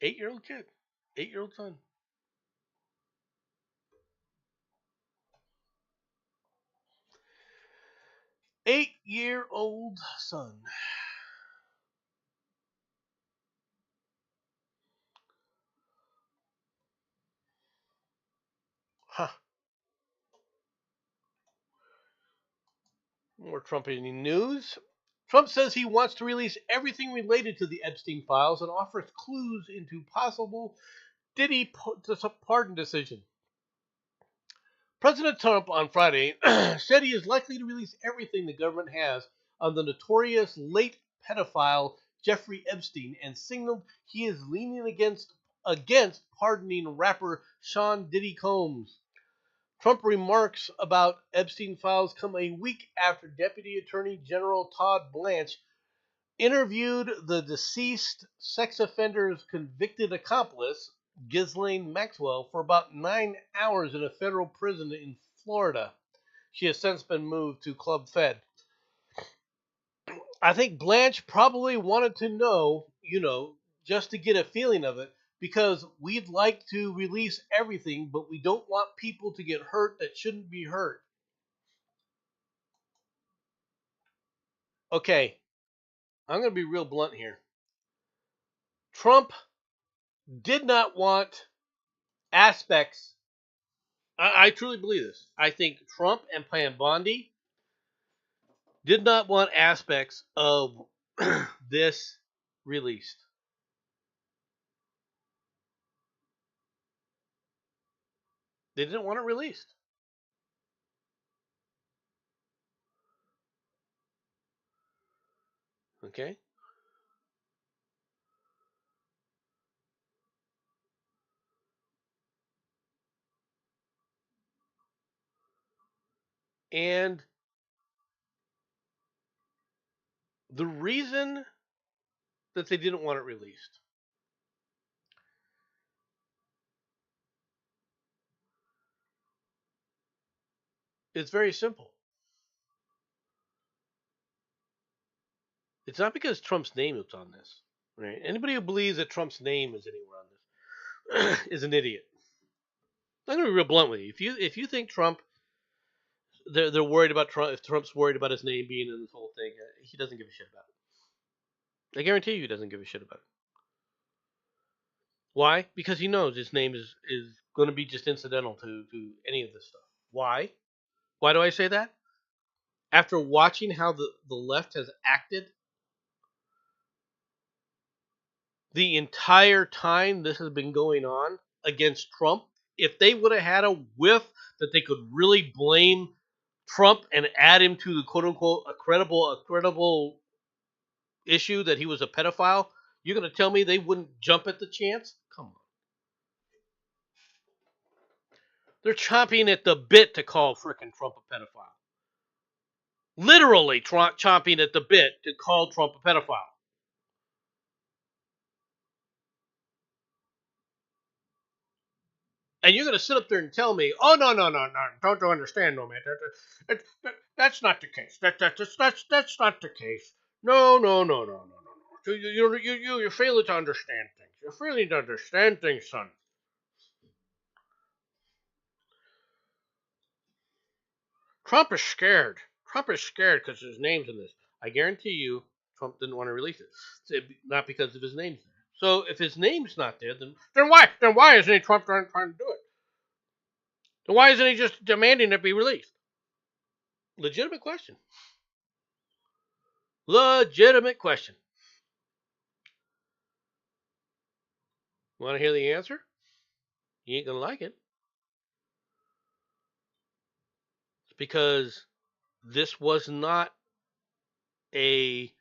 8-year-old kid. 8-year-old son. 8-year-old son. Huh. More Trumpian news. Trump says he wants to release everything related to the Epstein files and offers clues into possible Diddy pardon decision. President Trump on Friday said he is likely to release everything the government has on the notorious late pedophile Jeffrey Epstein and signaled he is leaning against pardoning rapper Sean Diddy Combs. Trump remarks about Epstein files come a week after Deputy Attorney General Todd Blanche interviewed the deceased sex offender's convicted accomplice, Ghislaine Maxwell, for about 9 hours in a federal prison in Florida. She has since been moved to Club Fed. I think Blanche probably wanted to know, just to get a feeling of it, because we'd like to release everything, but we don't want people to get hurt that shouldn't be hurt. Okay, I'm going to be real blunt here. Trump did not want aspects. I truly believe this. I think Trump and Pam Bondi did not want aspects of this released. They didn't want it released. Okay? And the reason that they didn't want it released is very simple. It's not because Trump's name is on this. Right? Anybody who believes that Trump's name is anywhere on this is an idiot. I'm gonna be real blunt with you. If you think Trump, they're worried about Trump. If Trump's worried about his name being in this whole thing, he doesn't give a shit about it. I guarantee you, he doesn't give a shit about it. Why? Because he knows his name is going to be just incidental to any of this stuff. Why? Why do I say that? After watching how the left has acted the entire time this has been going on against Trump, if they would have had a whiff that they could really blame Trump and add him to the quote unquote a credible issue that he was a pedophile, you're going to tell me they wouldn't jump at the chance? Come on. They're chomping at the bit to call frickin' Trump a pedophile. Literally chomping at the bit to call Trump a pedophile. And you're going to sit up there and tell me, oh, no, don't you understand, no, man. That's not the case. That's not the case. No. You're failing to understand things. You're failing to understand things, son. Trump is scared. Trump is scared because his name's in this. I guarantee you, Trump didn't want to release it. Not because of his name's there. So if his name's not there, then why? Then why isn't Trump trying to do it? Then why isn't he just demanding it be released? Legitimate question. Legitimate question. Want to hear the answer? You ain't gonna like it. It's because this was not a.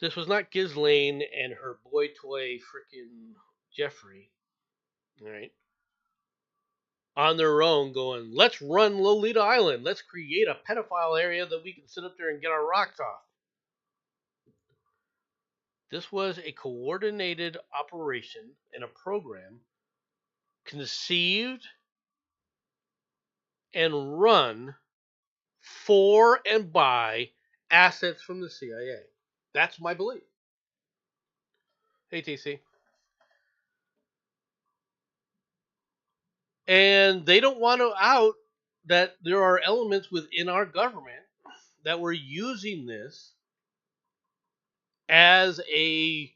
This was not Ghislaine and her boy toy freaking Jeffrey, all right, on their own going, let's run Lolita Island. Let's create a pedophile area that we can sit up there and get our rocks off. This was a coordinated operation and a program conceived and run for and by assets from the CIA. That's my belief. Hey, TC. And they don't want to out that there are elements within our government that were using this as a,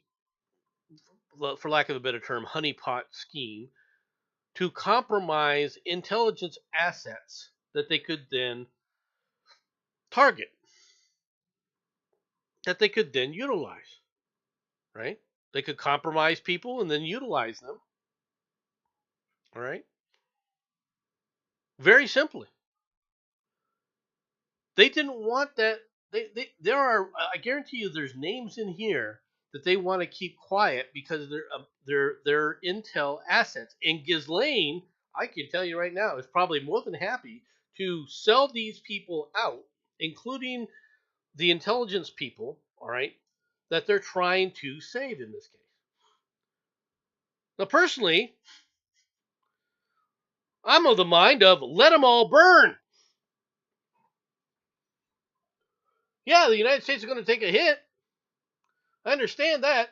for lack of a better term, honeypot scheme to compromise intelligence assets that they could then target, that they could then utilize, right? They could compromise people and then utilize them, all right? Very simply. They didn't want that. There are, I guarantee you, there's names in here that they want to keep quiet because they're intel assets. And Ghislaine, I can tell you right now, is probably more than happy to sell these people out, including the intelligence people, all right, that they're trying to save in this case. Now, personally, I'm of the mind of let them all burn. Yeah, the United States is going to take a hit. I understand that.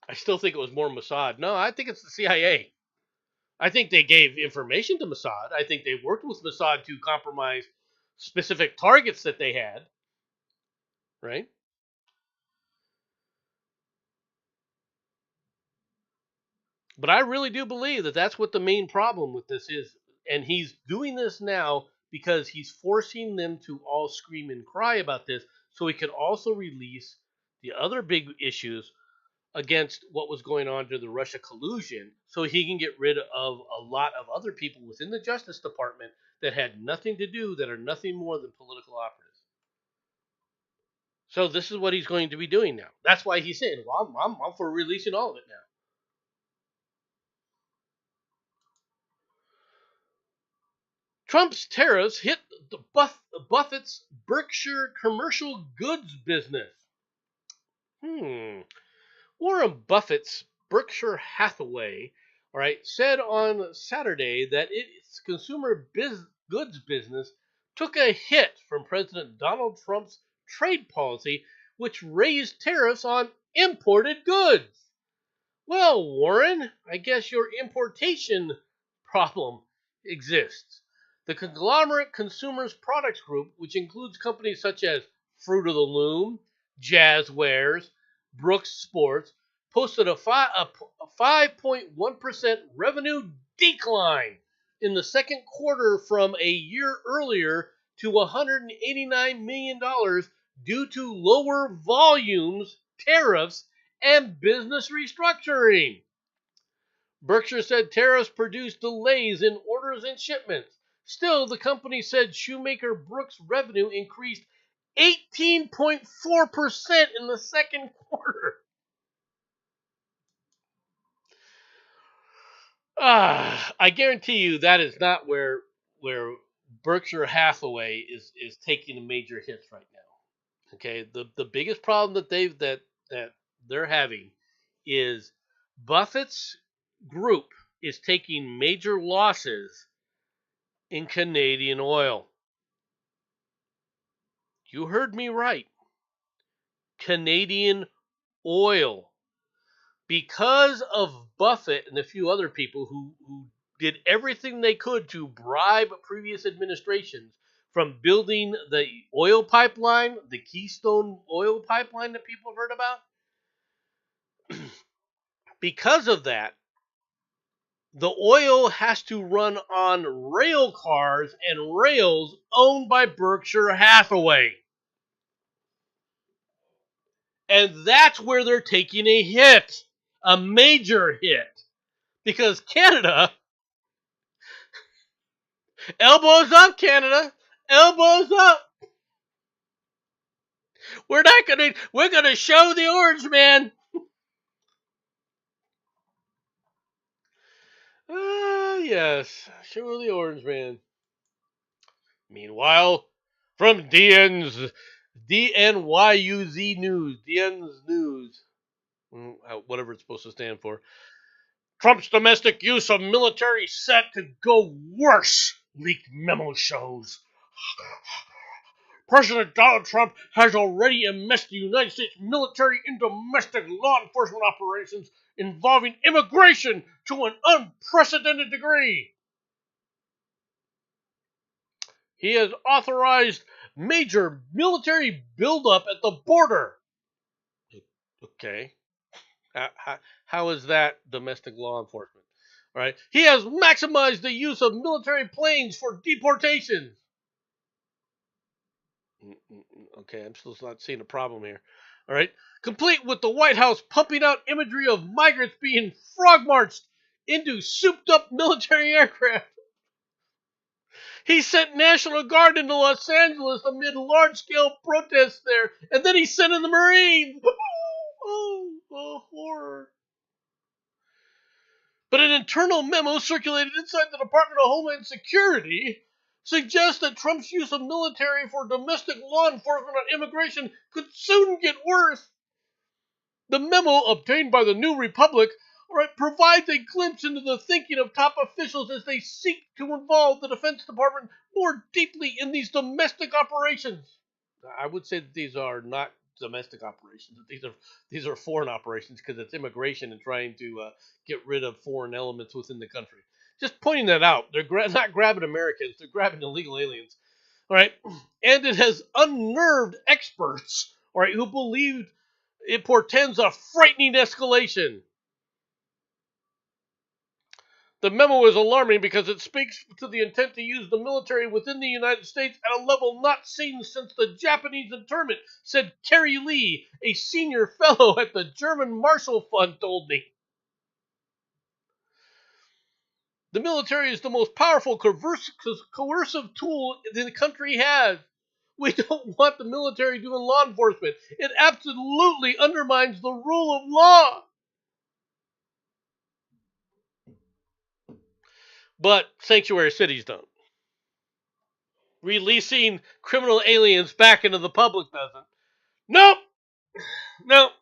I still think it was more Mossad. No, I think it's the CIA. I think they gave information to Mossad. I think they worked with Mossad to compromise specific targets that they had. Right? But I really do believe that that's what the main problem with this is. And he's doing this now because he's forcing them to all scream and cry about this so he could also release the other big issues against what was going on during the Russia collusion so he can get rid of a lot of other people within the Justice Department that had nothing to do, that are nothing more than political operatives. So this is what he's going to be doing now. That's why he's saying, well, I'm for releasing all of it now. Trump's tariffs hit the Buffett's Berkshire commercial goods business. Warren Buffett's Berkshire Hathaway, all right, said on Saturday that its consumer goods business took a hit from President Donald Trump's trade policy, which raised tariffs on imported goods. Well, Warren, I guess your importation problem exists. The conglomerate Consumers Products Group, which includes companies such as Fruit of the Loom, Jazzwares, Brooks Sports, posted a 5.1% revenue decline in the second quarter from a year earlier to $189 million due to lower volumes, tariffs, and business restructuring. Berkshire said tariffs produced delays in orders and shipments. Still, the company said shoemaker Brooks' revenue increased 18.4% in the second quarter. I guarantee you that is not where Berkshire Hathaway is taking major hits right now. Okay, the biggest problem that they're having is Buffett's group is taking major losses in Canadian oil. You heard me right. Canadian oil. Because of Buffett and a few other people who did everything they could to bribe previous administrations from building the oil pipeline, the Keystone oil pipeline that people have heard about. Because of that, the oil has to run on rail cars and rails owned by Berkshire Hathaway. And that's where they're taking a hit, a major hit. Because Canada, elbows up, Canada, elbows up. We're gonna show the orange man. yes, sure the Orange Man. Meanwhile, from DNYUZ News, DN's News, whatever it's supposed to stand for. Trump's domestic use of military set to go worse, leaked memo shows. President Donald Trump has already immersed the United States military in domestic law enforcement operations involving immigration to an unprecedented degree. He has authorized major military buildup at the border. Okay. How is that domestic law enforcement? All right. He has maximized the use of military planes for deportations. Okay, I'm still not seeing a problem here. All right. Complete with the White House pumping out imagery of migrants being frog marched into souped up military aircraft. He sent National Guard into Los Angeles amid large-scale protests there, and then he sent in the Marines. Oh, horror. But an internal memo circulated inside the Department of Homeland Security suggests that Trump's use of military for domestic law enforcement on immigration could soon get worse. The memo obtained by the New Republic provides a glimpse into the thinking of top officials as they seek to involve the Defense Department more deeply in these domestic operations. I would say that these are not domestic operations. These are foreign operations because it's immigration and trying to get rid of foreign elements within the country. Just pointing that out. They're not grabbing Americans. They're grabbing illegal aliens. All right. And it has unnerved experts, all right, who believed it portends a frightening escalation. The memo is alarming because it speaks to the intent to use the military within the United States at a level not seen since the Japanese internment, said Kerry Lee, a senior fellow at the German Marshall Fund, told me. The military is the most powerful coercive tool the country has. We don't want the military doing law enforcement. It absolutely undermines the rule of law. But sanctuary cities don't. Releasing criminal aliens back into the public doesn't. Nope. Nope.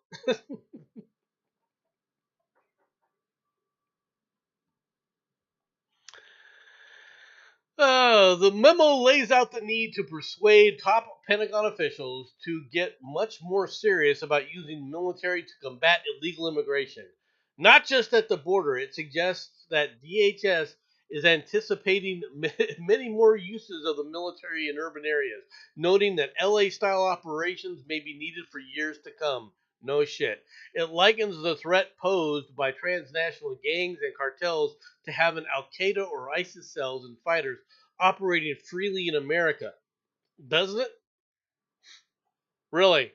The memo lays out the need to persuade top Pentagon officials to get much more serious about using military to combat illegal immigration. Not just at the border, it suggests that DHS is anticipating many more uses of the military in urban areas, noting that LA style operations may be needed for years to come. No shit. It likens the threat posed by transnational gangs and cartels to having Al Qaeda or ISIS cells and fighters operating freely in America. Doesn't it? Really?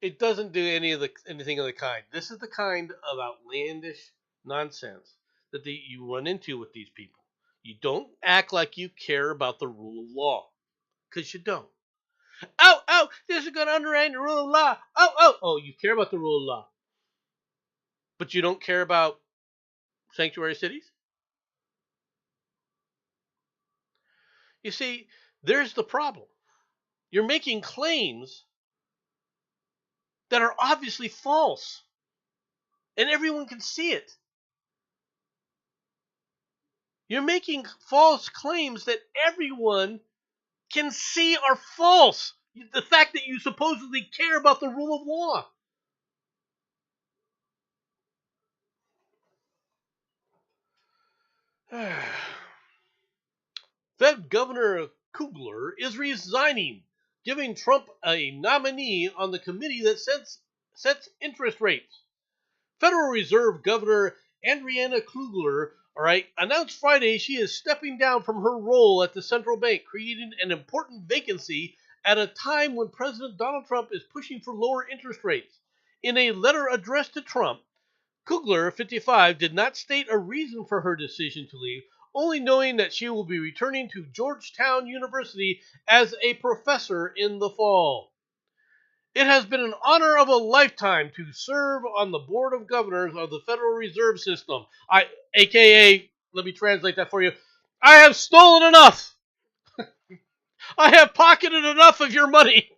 It doesn't do anything of the kind. This is the kind of outlandish nonsense that you run into with these people. You don't act like you care about the rule of law, because you don't. Oh, this is going to undermine the rule of law. Oh, you care about the rule of law, but you don't care about sanctuary cities? You see, there's the problem. You're making claims that are obviously false, and everyone can see it. You're making false claims that everyone can see are false. The fact that you supposedly care about the rule of law. Fed Governor Kugler is resigning, giving Trump a nominee on the committee that sets interest rates. Federal Reserve Governor Adriana Kugler, announced Friday she is stepping down from her role at the central bank, creating an important vacancy at a time when President Donald Trump is pushing for lower interest rates. In a letter addressed to Trump, Kugler, 55, did not state a reason for her decision to leave, only knowing that she will be returning to Georgetown University as a professor in the fall. It has been an honor of a lifetime to serve on the Board of Governors of the Federal Reserve System. AKA, let me translate that for you. I have stolen enough. I have pocketed enough of your money,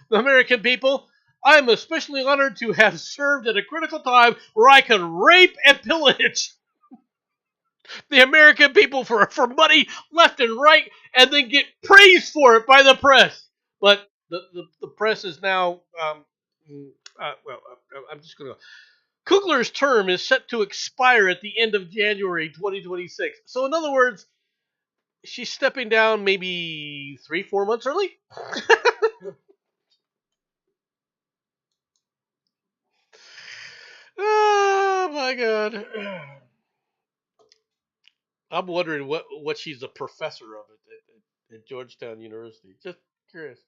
the American people. I am especially honored to have served at a critical time where I could rape and pillage the American people for money left and right and then get praised for it by the press. But the press is now, I'm just going to go. Kugler's term is set to expire at the end of January 2026. So, in other words, she's stepping down maybe 3-4 months early. Oh my god! I'm wondering what she's a professor of at Georgetown University. Just curious.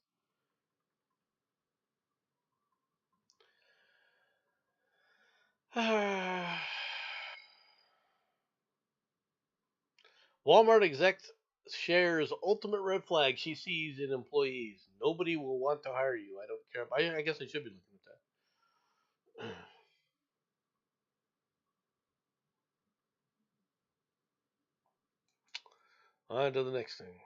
Walmart exec shares ultimate red flag she sees in employees. Nobody will want to hire you. I don't care. I guess I should be looking at that. On to the next thing.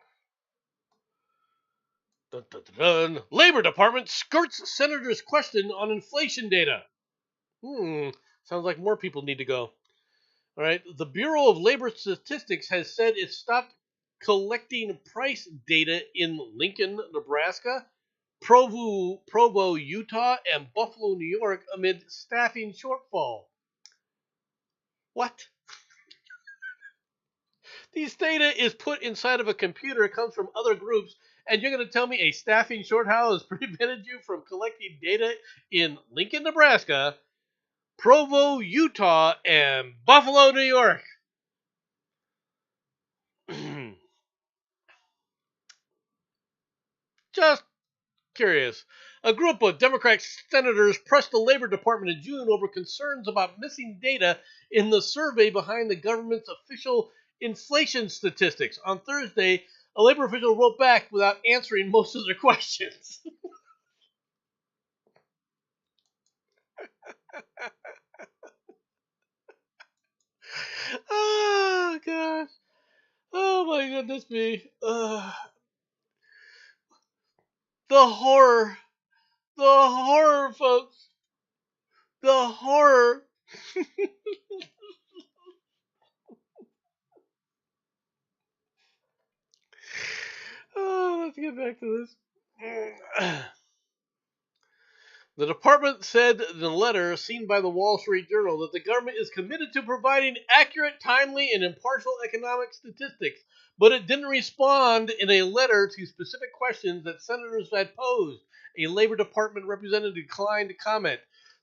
Dun, dun, dun, dun. Labor Department skirts Senator's question on inflation data. Sounds like more people need to go. All right. The Bureau of Labor Statistics has said it stopped collecting price data in Lincoln, Nebraska, Provo, Utah, and Buffalo, New York amid staffing shortfall. What? These data is put inside of a computer, it comes from other groups, and you're going to tell me a staffing shortfall has prevented you from collecting data in Lincoln, Nebraska, Provo, Utah, and Buffalo, New York. Just curious. A group of Democratic senators pressed the Labor Department in June over concerns about missing data in the survey behind the government's official inflation statistics. On Thursday, a labor official wrote back without answering most of their questions. Oh, gosh. Oh, my goodness me. The horror. The horror, folks. The horror. Oh, let's get back to this. The department said in a letter seen by the Wall Street Journal that the government is committed to providing accurate, timely, and impartial economic statistics, but it didn't respond in a letter to specific questions that senators had posed. A Labor Department representative declined to comment.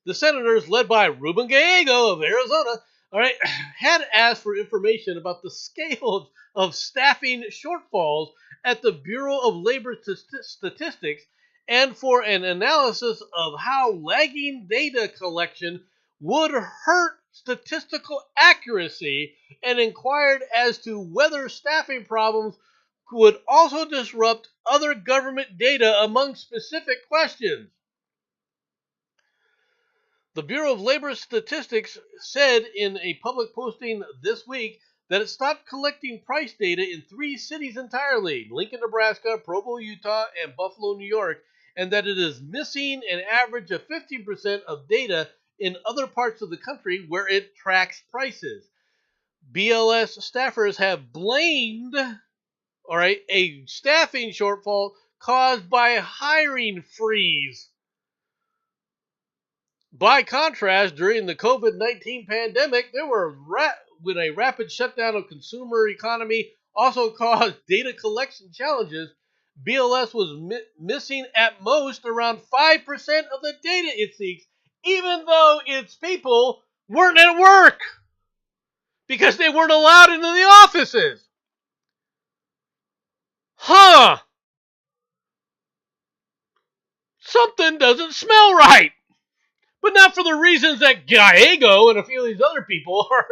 The senators, led by Ruben Gallego of Arizona, all right, had asked for information about the scale of staffing shortfalls at the Bureau of Labor Statistics and for an analysis of how lagging data collection would hurt statistical accuracy, and inquired as to whether staffing problems would also disrupt other government data among specific questions. The Bureau of Labor Statistics said in a public posting this week that it stopped collecting price data in 3 cities entirely: Lincoln, Nebraska, Provo, Utah, and Buffalo, New York, and that it is missing an average of 15% of data in other parts of the country where it tracks prices. BLS staffers have blamed, all right, a staffing shortfall caused by a hiring freeze. By contrast, during the COVID-19 pandemic, when a rapid shutdown of consumer economy also caused data collection challenges, BLS was missing at most around 5% of the data it seeks, even though its people weren't at work because they weren't allowed into the offices. Huh. Something doesn't smell right. But not for the reasons that Gallego and a few of these other people are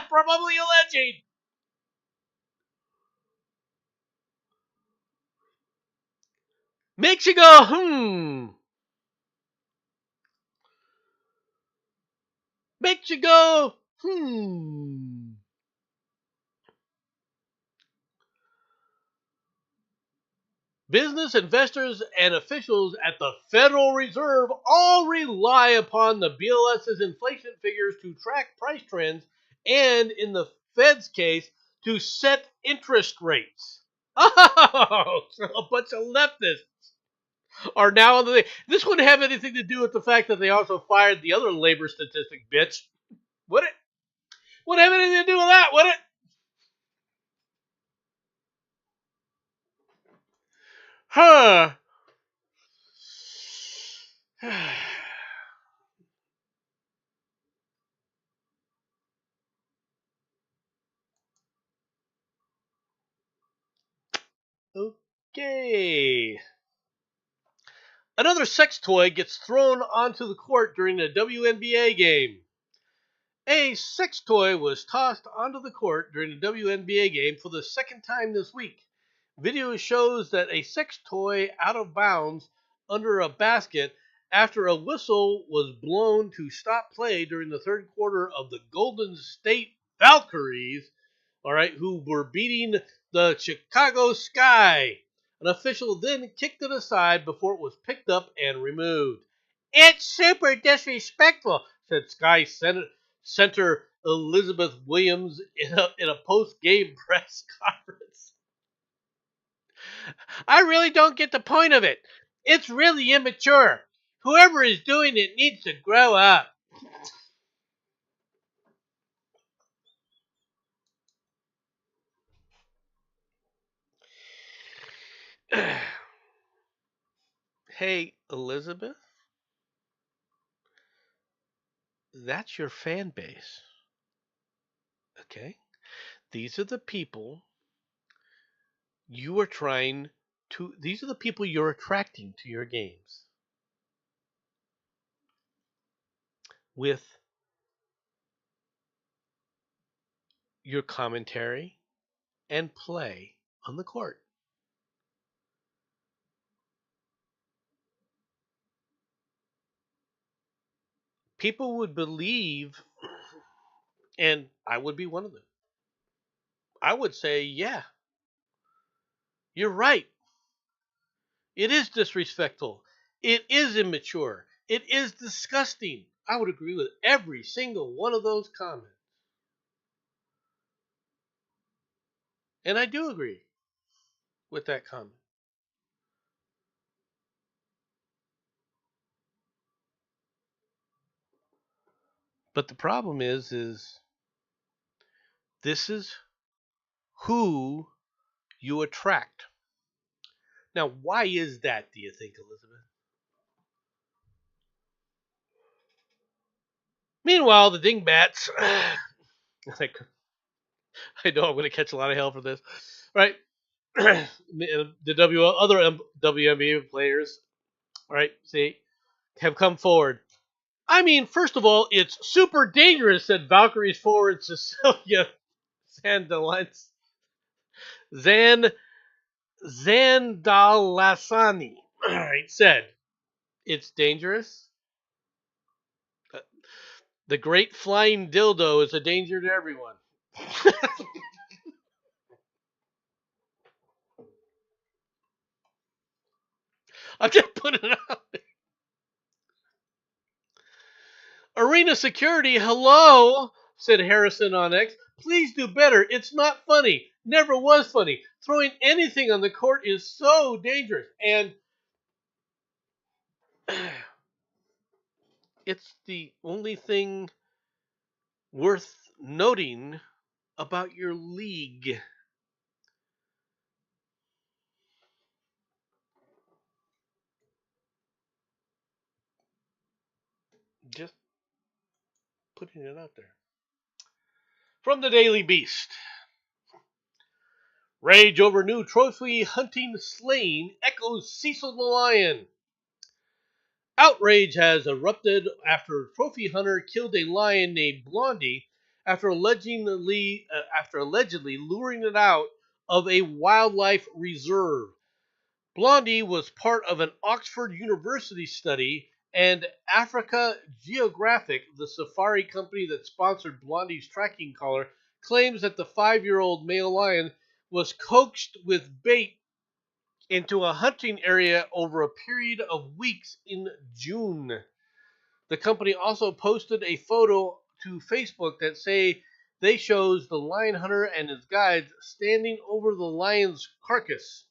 probably alleging. Makes you go, bet you go, Business investors and officials at the Federal Reserve all rely upon the BLS's inflation figures to track price trends and, in the Fed's case, to set interest rates. Oh, so a bunch of leftists are now on the. This wouldn't have anything to do with the fact that they also fired the other labor statistic bitch. Would it? Wouldn't have anything to do with that, would it? Huh. Okay. Another sex toy gets thrown onto the court during a WNBA game. A sex toy was tossed onto the court during a WNBA game for the second time this week. Video shows that a sex toy out of bounds under a basket after a whistle was blown to stop play during the third quarter of the Golden State Valkyries, who were beating the Chicago Sky. An official then kicked it aside before it was picked up and removed. It's super disrespectful, said Sky Center Elizabeth Williams in a post-game press conference. I really don't get the point of it. It's really immature. Whoever is doing it needs to grow up. Hey, Elizabeth, that's your fan base. Okay? These are the people you are trying to, these are the people you're attracting to your games with your commentary and play on the court. People would believe, and I would be one of them. I would say, yeah, you're right. It is disrespectful. It is immature. It is disgusting. I would agree with every single one of those comments. And I do agree with that comment. But the problem is this is who you attract. Now, why is that, do you think, Elizabeth? Meanwhile, the dingbats, I know I'm going to catch a lot of hell for this, right? The other WNBA players, right, see, have come forward. I mean, first of all, it's super dangerous, said Valkyries forward Cecilia Zandalansani. Zandalasani, right, said, it's dangerous. The great flying dildo is a danger to everyone. I'm just putting it out there. Arena security, hello, said Harrison on X. Please do better. It's not funny. Never was funny. Throwing anything on the court is so dangerous. And it's the only thing worth noting about your league. Just putting it out there. From the Daily Beast. Rage over new trophy hunting slain echoes Cecil the Lion. Outrage has erupted after trophy hunter killed a lion named Blondie after allegedly luring it out of a wildlife reserve. Blondie was part of an Oxford University study And Africa Geographic, the safari company that sponsored Blondie's tracking collar, claims that the 5-year-old male lion was coaxed with bait into a hunting area over a period of weeks in June. The company also posted a photo to Facebook that say they shows the lion hunter and his guides standing over the lion's carcass.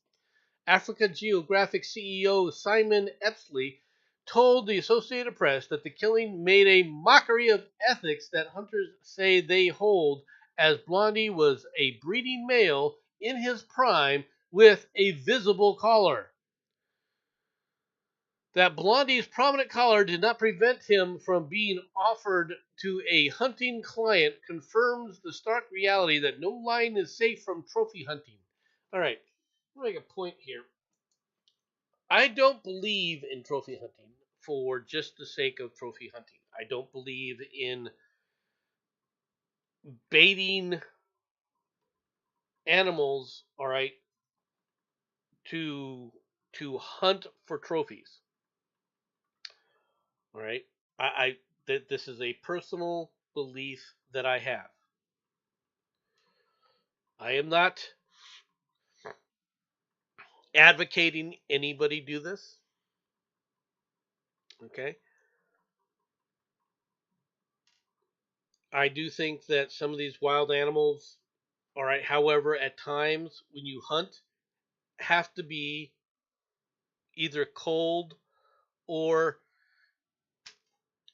Africa Geographic CEO Simon Epsley told the Associated Press that the killing made a mockery of ethics that hunters say they hold, as Blondie was a breeding male in his prime with a visible collar. That Blondie's prominent collar did not prevent him from being offered to a hunting client confirms the stark reality that no lion is safe from trophy hunting. All right, I'm going to make a point here. I don't believe in trophy hunting for just the sake of trophy hunting. I don't believe in baiting animals, all right, to hunt for trophies. All right, I that this is a personal belief that I have. I am not advocating anybody do this. Okay, I do think that some of these wild animals, all right, however, at times when you hunt, have to be either cold or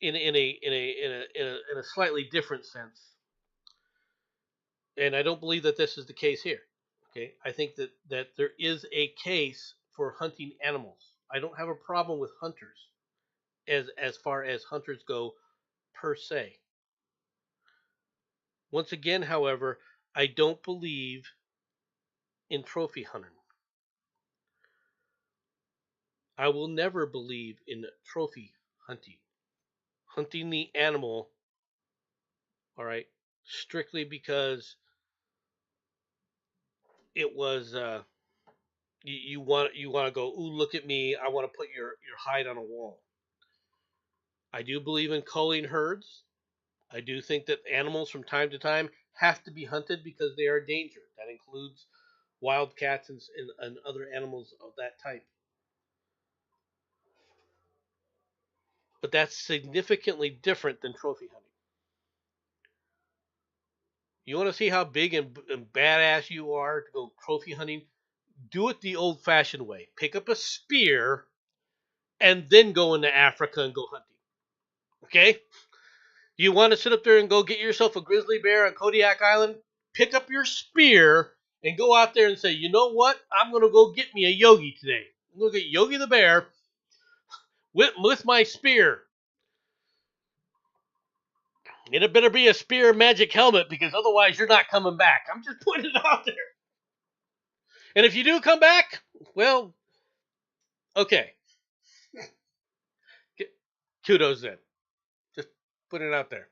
in a slightly different sense. And I don't believe that this is the case here. Okay, I think that there is a case for hunting animals. I don't have a problem with hunters as far as hunters go per se. Once again, however, I don't believe in trophy hunting. I will never believe in trophy hunting. Hunting the animal, all right, strictly because it was you want to go, ooh, look at me, I want to put your hide on a wall. I do believe in culling herds. I do think that animals from time to time have to be hunted because they are a danger. That includes wildcats and other animals of that type. But that's significantly different than trophy hunting. You want to see how big and badass you are to go trophy hunting? Do it the old fashioned way. Pick up a spear and then go into Africa and go hunting. Okay? You want to sit up there and go get yourself a grizzly bear on Kodiak Island? Pick up your spear and go out there and say, you know what? I'm going to go get me a Yogi today. I'm going to get Yogi the bear with my spear. And it better be a spear magic helmet because otherwise you're not coming back. I'm just putting it out there. And if you do come back, well, okay. Kudos then. Just putting it out there.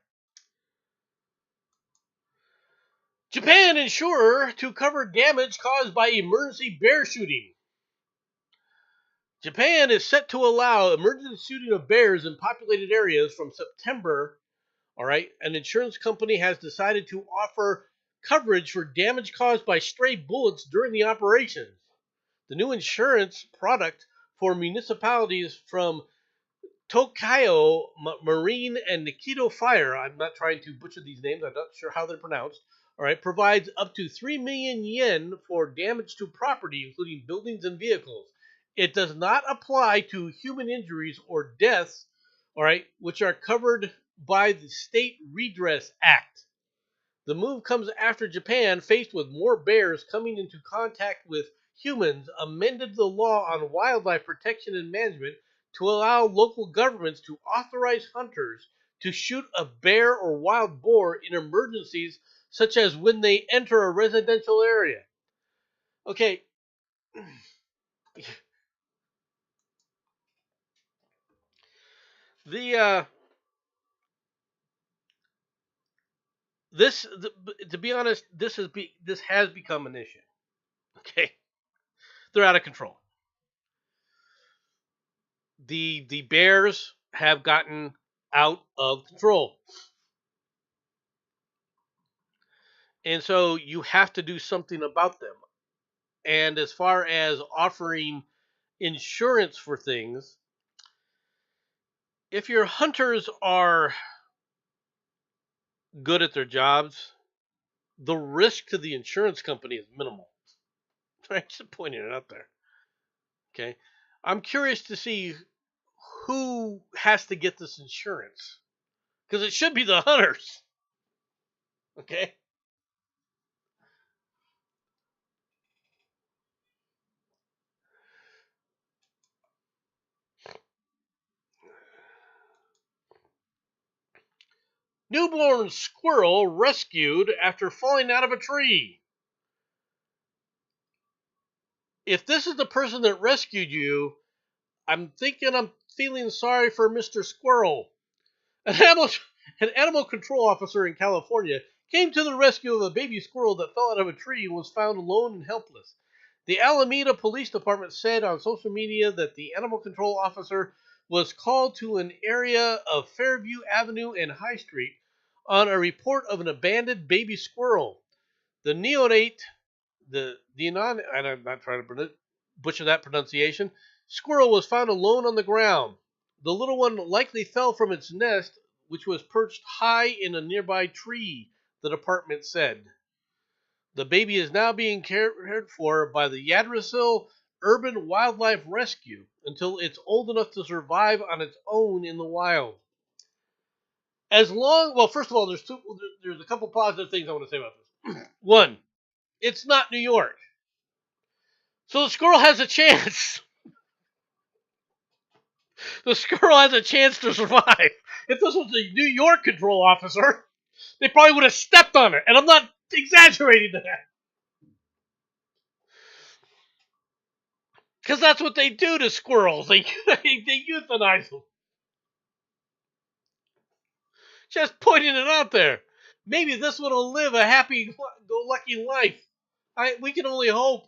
Japan insurer to cover damage caused by emergency bear shooting. Japan is set to allow emergency shooting of bears in populated areas from September. All right, an insurance company has decided to offer coverage for damage caused by stray bullets during the operations. The new insurance product for municipalities from Tokayo Marine and Nikito Fire, I'm not trying to butcher these names, I'm not sure how they're pronounced, all right, provides up to 3 million yen for damage to property, including buildings and vehicles. It does not apply to human injuries or deaths, all right, which are covered by the State Redress Act. The move comes after Japan, faced with more bears coming into contact with humans, amended the law on wildlife protection and management to allow local governments to authorize hunters to shoot a bear or wild boar in emergencies, such as when they enter a residential area. Okay. The this to be honest, this has become an issue. Okay, they're out of control. The bears have gotten out of control. And so you have to do something about them. And as far as offering insurance for things, if your hunters are good at their jobs, the risk to the insurance company is minimal. I'm just pointing it out there. Okay. I'm curious to see who has to get this insurance because it should be the hunters. Okay. Newborn squirrel rescued after falling out of a tree. If this is the person that rescued you, I'm feeling sorry for Mr. Squirrel. An animal, an animal control officer in California came to the rescue of a baby squirrel that fell out of a tree and was found alone and helpless. The Alameda Police Department said on social media that the animal control officer was called to an area of Fairview Avenue and High Street on a report of an abandoned baby squirrel. The neonate, the non, and I'm not trying to butcher that pronunciation, squirrel was found alone on the ground. The little one likely fell from its nest, which was perched high in a nearby tree, the department said. The baby is now being cared for by the Yggdrasil Urban Wildlife Rescue until it's old enough to survive on its own in the wild. Well, first of all, there's a couple positive things I want to say about this. One, it's not New York, so the squirrel has a chance. The squirrel has a chance to survive. If this was the New York control officer, they probably would have stepped on it, and I'm not exaggerating that. Because that's what they do to squirrels. They euthanize them. Just pointing it out there. Maybe this one will live a happy-go-lucky life. We can only hope.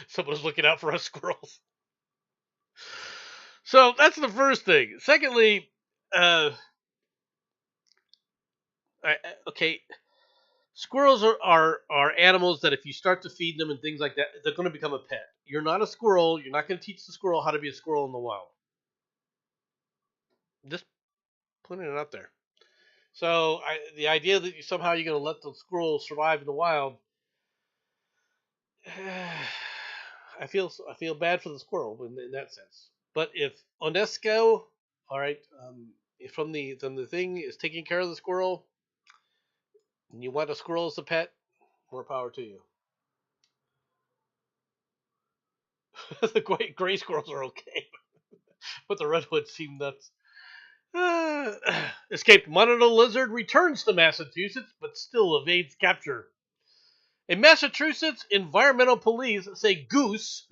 Someone's looking out for us squirrels. So that's the first thing. Secondly, uh, okay, squirrels are animals that if you start to feed them and things like that, they're going to become a pet. You're not a squirrel. You're not going to teach the squirrel how to be a squirrel in the wild. Just putting it out there. So the idea that somehow you're going to let the squirrel survive in the wild, I feel bad for the squirrel in that sense. But if UNESCO, all right, if from the thing is taking care of the squirrel, and you want a squirrel as a pet, more power to you. The gray squirrels are okay, but the redwoods seem nuts. Escaped monitor lizard returns to Massachusetts, but still evades capture. In Massachusetts, environmental police say goose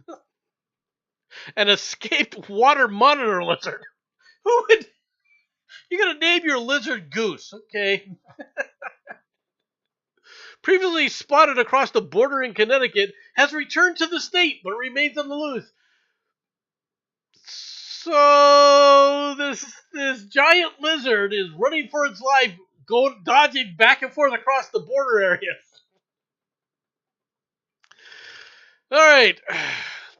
an escaped water monitor lizard. Who would you're gonna name your lizard Goose? Okay. Previously spotted across the border in Connecticut, has returned to the state but remains on the loose. So this giant lizard is running for its life, dodging back and forth across the border areas. All right.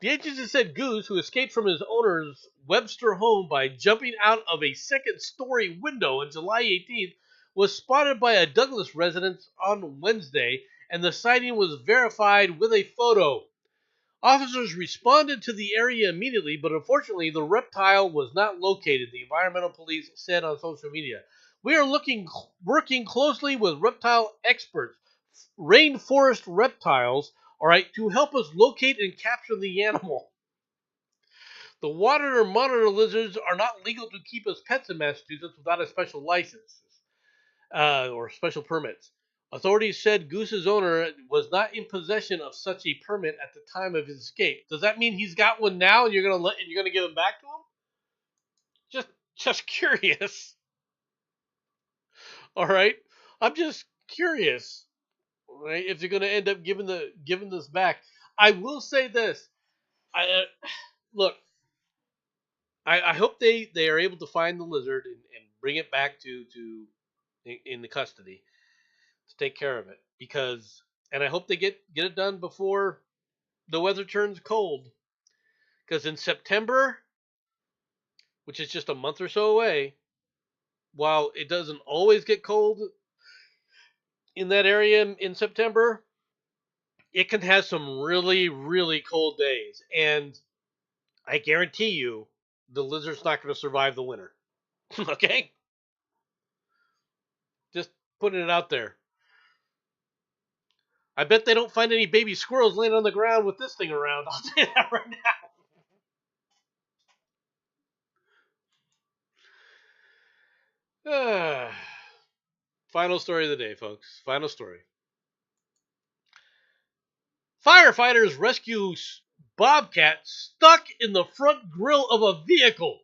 The agency said Goose, who escaped from his owner's Webster home by jumping out of a second-story window on July 18th, was spotted by a Douglas resident on Wednesday, and the sighting was verified with a photo. Officers responded to the area immediately, but unfortunately, the reptile was not located, the environmental police said on social media. We are working closely with reptile experts, rainforest reptiles, all right, to help us locate and capture the animal. The water monitor lizards are not legal to keep as pets in Massachusetts without a special license or special permits. Authorities said Goose's owner was not in possession of such a permit at the time of his escape. Does that mean he's got one now, and you're gonna give him back to him? Just curious. All right, I'm just curious. Right, if you're gonna end up giving this back, I will say this. I look. I hope they are able to find the lizard and bring it back to in the custody to take care of it, because and I hope they get it done before the weather turns cold, because in September, which is just a month or so away, while it doesn't always get cold in that area in September, it can have some really really cold days, and I guarantee you the lizard's not going to survive the winter. Okay, just putting it out there. I bet they don't find any baby squirrels laying on the ground with this thing around. I'll tell you that right now. Final story of the day, folks. Final story. Firefighters rescue bobcat stuck in the front grille of a vehicle.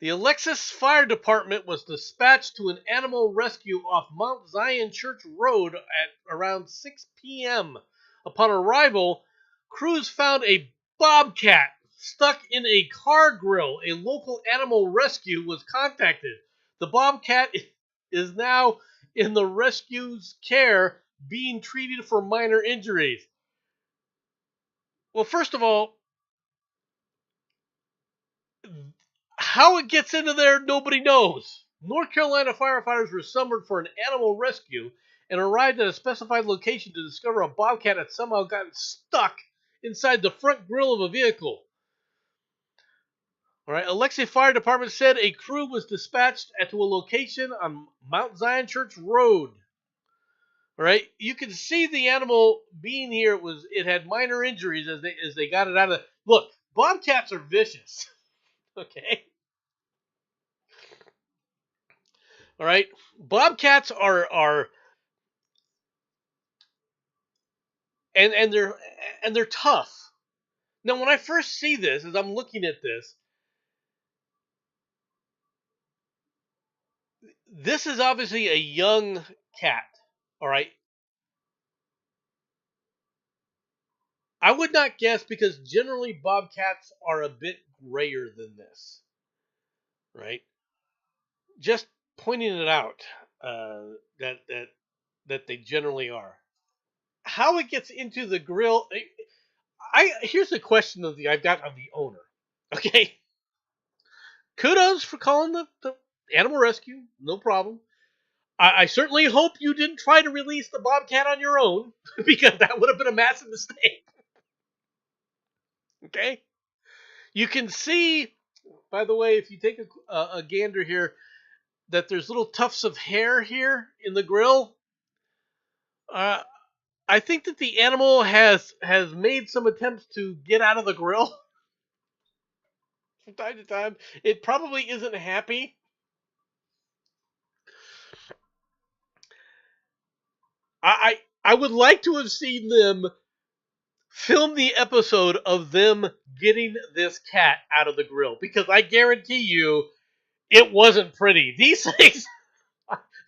The Alexis Fire Department was dispatched to an animal rescue off Mount Zion Church Road at around 6 p.m. Upon arrival, crews found a bobcat stuck in a car grill. A local animal rescue was contacted. The bobcat is now in the rescue's care, being treated for minor injuries. Well, first of all, how it gets into there, nobody knows. North Carolina firefighters were summoned for an animal rescue and arrived at a specified location to discover a bobcat had somehow gotten stuck inside the front grille of a vehicle. All right, Alexei Fire Department said a crew was dispatched to a location on Mount Zion Church Road. All right, you can see the animal being here. It had minor injuries as they got it out of. Look, bobcats are vicious. Okay. All right, bobcats are and they're tough. Now, when I first see this, as I'm looking at this is obviously a young cat. All right, I would not guess because generally bobcats are a bit grayer than this. Right, just pointing it out that they generally are. How it gets into the grill? I here's the question I've got of the owner. Okay, kudos for calling the animal rescue, no problem. I certainly hope you didn't try to release the bobcat on your own, because that would have been a massive mistake. Okay, you can see, by the way, if you take a gander here, that there's little tufts of hair here in the grill. Uh, I think that the animal has made some attempts to get out of the grill from time to time. It probably isn't happy. I would like to have seen them film the episode of them getting this cat out of the grill, because I guarantee you it wasn't pretty. These things,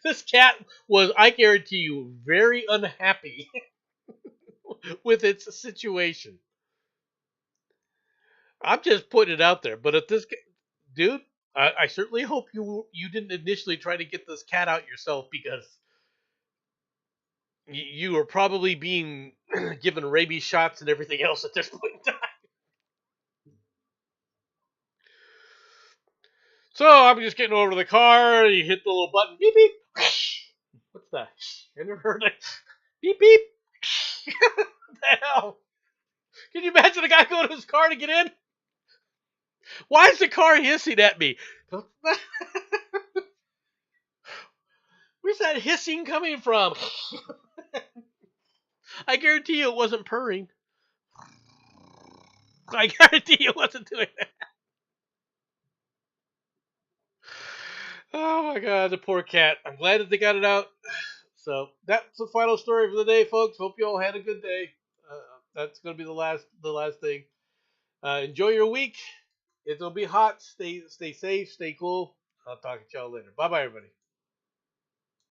this cat was, I guarantee you, very unhappy with its situation. I'm just putting it out there, but if this dude, I certainly hope you didn't initially try to get this cat out yourself, because you are probably being given rabies shots and everything else at this point in time. So I'm just getting over to the car. You hit the little button, beep beep. What's that? I never heard it. Beep beep. What the hell? Can you imagine a guy going to his car to get in? Why is the car hissing at me? Where's that hissing coming from? I guarantee you it wasn't purring. I guarantee you it wasn't doing that. Oh my god, the poor cat. I'm glad that they got it out. So that's the final story for the day, folks. Hope you all had a good day. That's going to be the last thing. Enjoy your week. It'll be hot. Stay safe. Stay cool. I'll talk to y'all later. Bye bye, everybody.